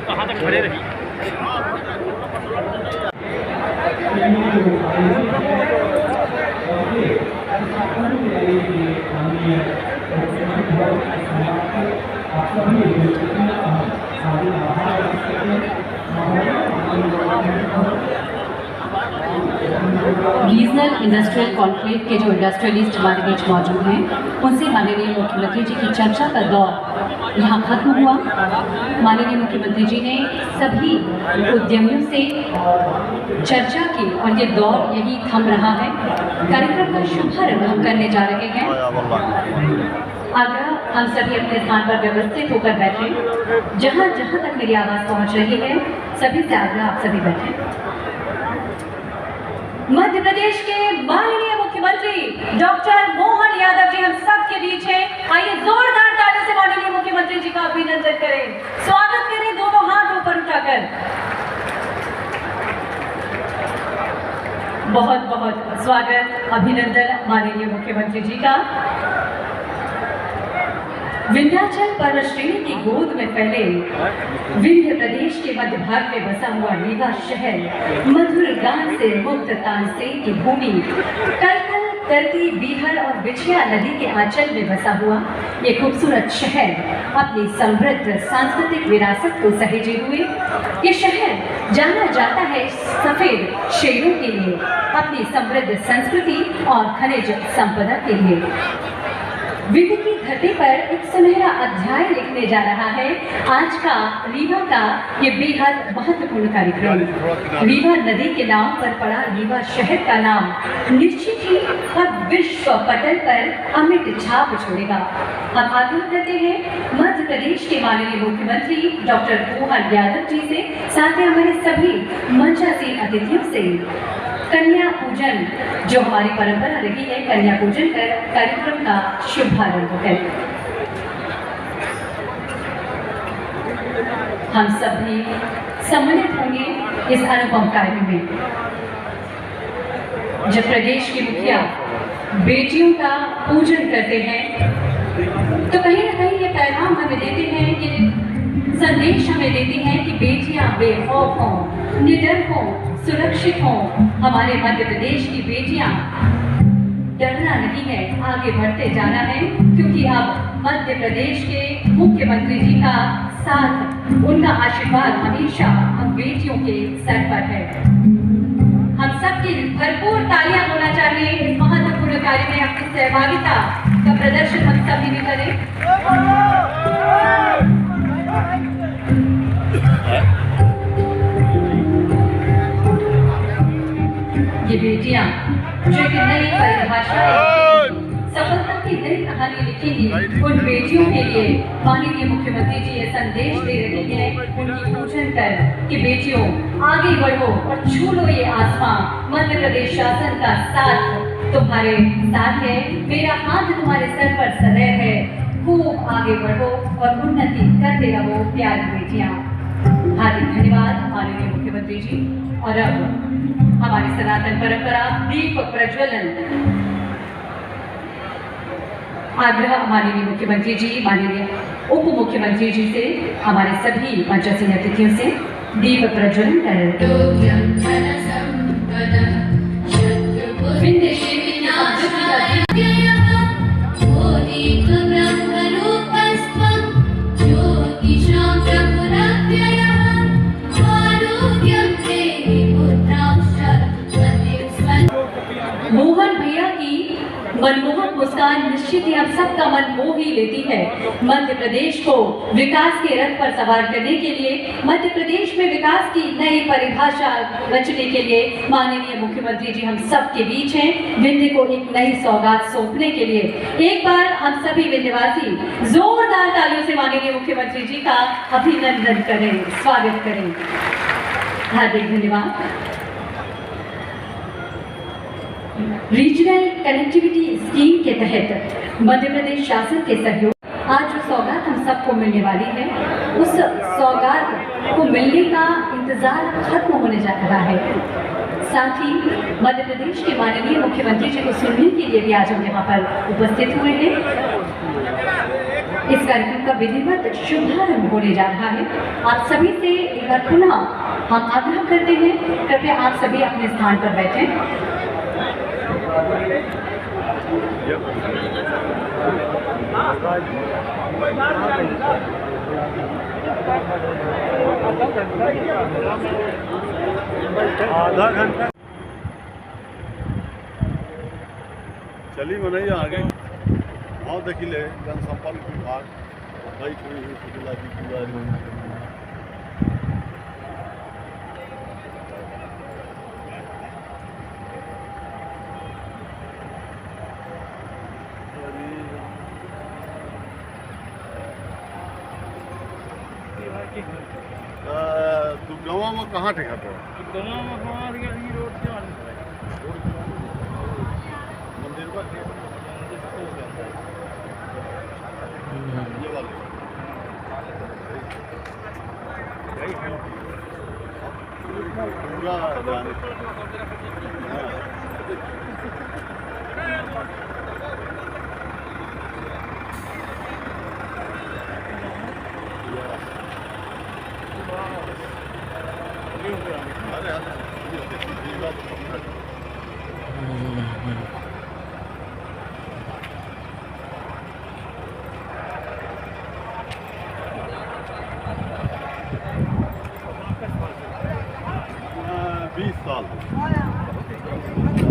कहाँ तक खड़े रही? रीजनल इंडस्ट्रियल कॉन्क्लेव के जो इंडस्ट्रियलिस्ट हमारे बीच मौजूद हैं, उनसे माननीय मुख्यमंत्री जी की चर्चा का दौर यहाँ खत्म हुआ। माननीय मुख्यमंत्री जी ने सभी उद्यमियों से चर्चा की और ये दौर यही थम रहा है। कार्यक्रम का शुभारंभ हम करने जा रहे हैं। आग्रह हम सभी अपने स्थान पर व्यवस्थित होकर बैठे। जहाँ जहाँ तक मेरी आवाज़ पहुँच रही है, सभी से आग्रह आप सभी बैठे। मध्य प्रदेश के माननीय मुख्यमंत्री डॉक्टर मोहन यादव जी हम सब के बीच हैं। आइए जोरदार तालियों से माननीय मुख्यमंत्री जी का अभिनंदन करें, स्वागत करें दोनों हाथ ऊपर उठाकर। बहुत बहुत स्वागत, अभिनंदन माननीय मुख्यमंत्री जी का। विंध्याचल पर्वत श्रेणी की गोद में फैले विंध्य प्रदेश के मध्य भाग में बसा हुआ रीवा शहर मधुर गान से मुक्त तानसेन की भूमि, कलकल करती बीहड़ और बिछिया नदी के आंचल में बसा हुआ ये खूबसूरत शहर अपनी समृद्ध सांस्कृतिक विरासत को सहेजे हुए ये शहर जाना जाता है सफेद शेरों के लिए, अपनी समृद्ध संस्कृति और खनिज संपदा के लिए। विंध्य की धरती पर एक सुनहरा अध्याय लिखने जा रहा है आज का रीवा का ये बेहद महत्वपूर्ण कार्यक्रम। रीवा नदी के नाम पर पड़ा रीवा शहर का नाम निश्चित ही अब विश्व पटल पर अमिट छाप छोड़ेगा। हम आग्रह करते हैं मध्य प्रदेश के माननीय मुख्यमंत्री डॉक्टर मोहन यादव जी से, साथ ही हमारे सभी मंचासीन अतिथियों से कन्या पूजन जो हमारी परंपरा रही है, कन्या पूजन कर कार्यक्रम का शुभारंभ करें। हम सभी सम्मिलित होंगे इस अनुपम कार्य में। जब प्रदेश के मुखिया बेटियों का पूजन करते हैं तो कहीं ना कहीं ये पैगाम हमें देते हैं, ये संदेश हमें देती हैं कि बेटियां बेखौफ हों, निडर हों, सुरक्षित हों। हमारे मध्य प्रदेश की बेटियां डरना नहीं है, आगे बढ़ते जाना है, क्योंकि अब मध्य प्रदेश के मुख्यमंत्री जी का साथ, उनका आशीर्वाद हमेशा हम बेटियों के सर पर है। हम सबकी भरपूर तालियां होना चाहिए इस महत्वपूर्ण कार्य में। अपनी सहभागिता का प्रदर्शन हम सभी भी करें। ये बेटियां जो एक नई परिभाषा, सफलता की नई कहानी लिखेंगी, उन बेटियों के लिए माननीय मुख्यमंत्री जी ये संदेश दे रहे हैं, उनकी पूजन कर कि बेटियों आगे बढ़ो और छू लो ये आसमां। मध्य प्रदेश शासन का साथ तुम्हारे साथ है, मेरा हाथ तुम्हारे सर पर सदैव है। खूब आगे बढ़ो और उन्नति करते रहो प्यारी बेटियां। हार्दिक धन्यवाद माननीय मुख्यमंत्री जी। और अब हमारी सनातन परंपरा दीप प्रज्वलन, आग्रह माननीय मुख्यमंत्री जी, माननीय उप मुख्यमंत्री जी से, हमारे सभी मंचासीन अतिथियों से दीप प्रज्वलन मोहन भैया की मनमोहक मुस्कान निश्चित ही हम सबका मन मोह ही लेती है। मध्य प्रदेश को विकास के रथ पर सवार करने के लिए, मध्य प्रदेश में विकास की नई परिभाषा रचने के लिए माननीय मुख्यमंत्री जी हम सब के बीच हैं, विंध्य को एक नई सौगात सौंपने के लिए। एक बार हम सभी विंध्यवासी जोरदार तालियों से माननीय मुख्यमंत्री जी का अभिनंदन करें, स्वागत करें। हार्दिक धन्यवाद। रीजनल कनेक्टिविटी स्कीम के तहत मध्य प्रदेश शासन के सहयोग आज जो सौगात हम सबको मिलने वाली है, उस सौगात को मिलने का इंतजार खत्म होने जा रहा है। साथ ही मध्य प्रदेश के माननीय मुख्यमंत्री जी को सुनने के लिए भी आज हम यहाँ पर उपस्थित हुए हैं। इस कार्यक्रम का विधिवत शुभारंभ होने जा रहा है। आप सभी से एक बार पुनः हम आग्रह करते हैं, कृपया आप सभी अपने स्थान पर बैठें। आधा घंटा चली मनैया आगे हाँ देखिले जनसंपर्क विभाग बाइक हुई शुक्ला जी पूरा तू गाँव में कहाँ ठेका मंदिर पर पूरा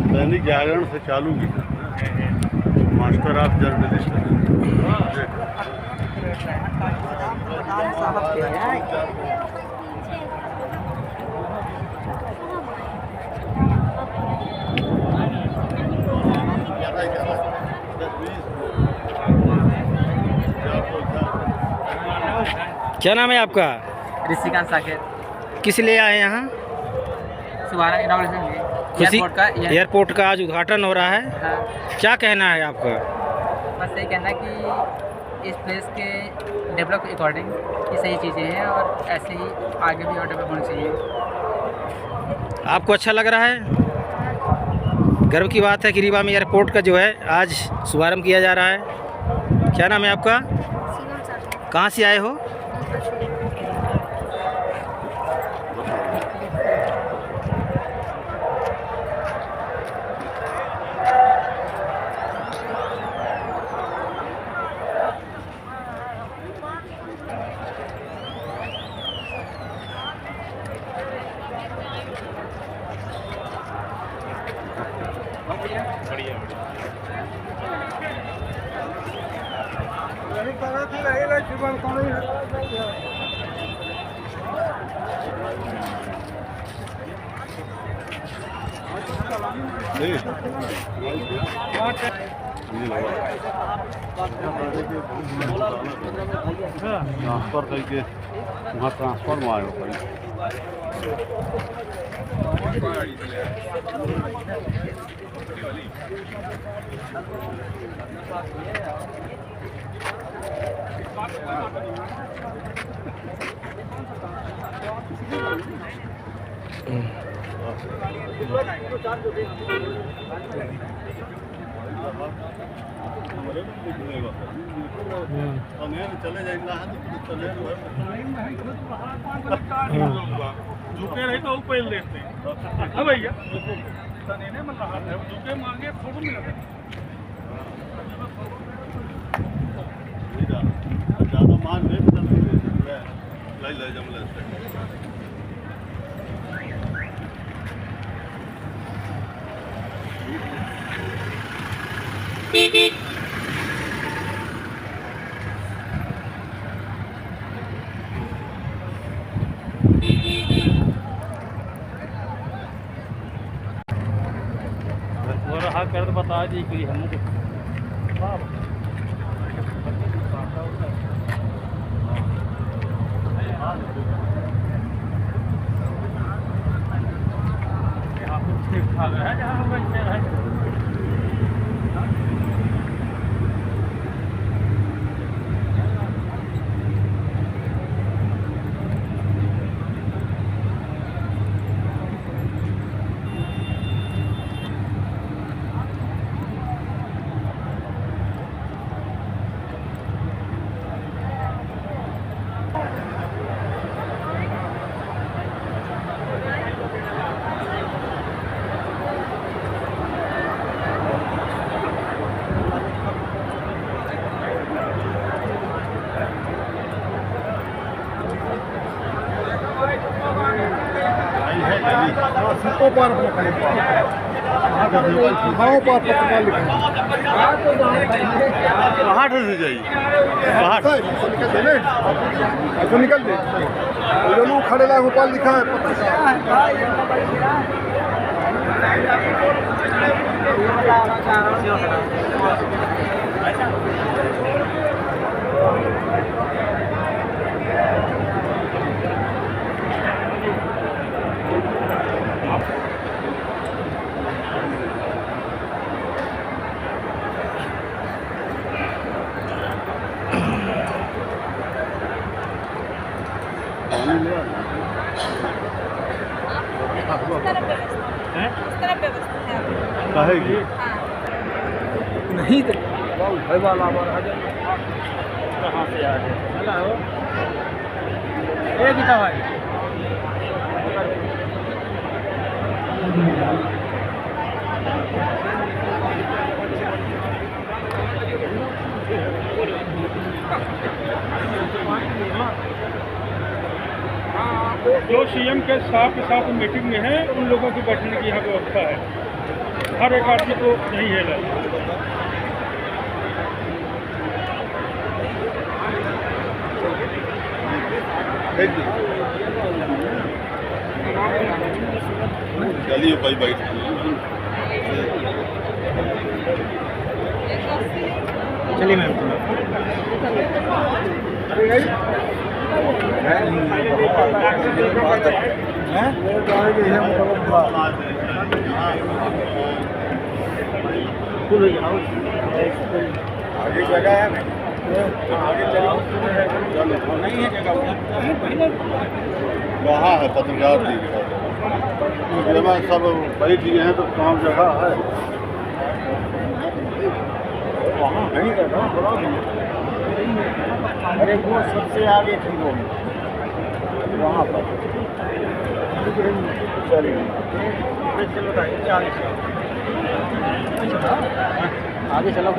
दैनिक जागरण से चालू की मास्टर ऑफ जर्नलिस्ट क्या नाम है आपका? ऋषिकांत साकेत। किस लिए आए यहाँ? सुबह इनॉग्रेशन खुशी एयरपोर्ट का आज उद्घाटन हो रहा है। हाँ। क्या कहना है आपका? बस यही कहना कि इस प्लेस के डेवलप के अकॉर्डिंग ये सही चीज़ें हैं और ऐसे ही आगे भी और डेवलप होनी चाहिए। आपको अच्छा लग रहा है? गर्व की बात है कि रीवा में एयरपोर्ट का जो है आज शुभारंभ किया जा रहा है। क्या नाम है आपका? कहाँ से आए हो? ट्रांसफर करके वहाँ ट्रांसफर में आयो भाई। चले जाएंगे झुके रहे तो पहले देते हैं भैया झुके मांगे फोटो मिला ज़्यादा मान ले ले जमले हाथ कर बता दी कि हमको ठीक ठाक है जहाँ हम बैठे हैं। कहाँ से जाइए ऐसा निकल दे दोनों खड़े ला गोपाल लिखा है नहीं वाला कहाँ से आ गए एक ही था भाई। जो सीएम के साथ मीटिंग में है उन लोगों की बैठने की यहाँ व्यवस्था है। हर एक आदमी को नहीं है चलिए भाई बैठ चलिए मैम। आगे जगह है आगे नहीं है जगह वहाँ है पत्रकार जी सब बैठ दिए हैं तो काम जगह है वहाँ नहीं रहता अरे वो सबसे आगे थी वो वहाँ पर। चलिए आगे चलो।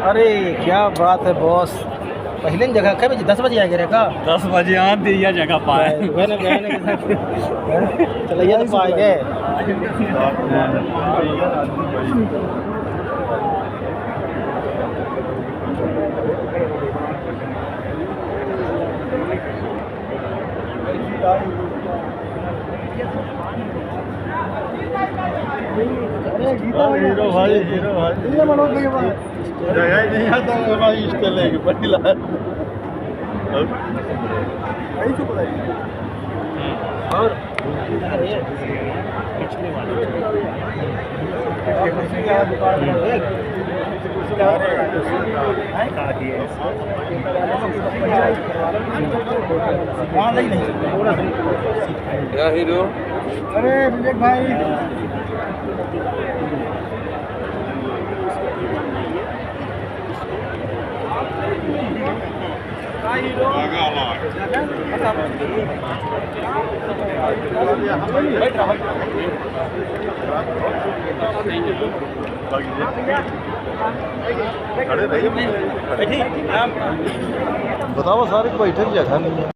अरे क्या बात है बॉस, पहले जगह कब 10 बजे आ गए का 10 बजे आ दिया जगह पाए चलिए तो पाए गए। हीरो भाई जगह ही नहीं आता भाई इसके लेके पहला और क्या हीरो? अरे विवेक भाई बताओ सारे बैठक जगह नहीं है।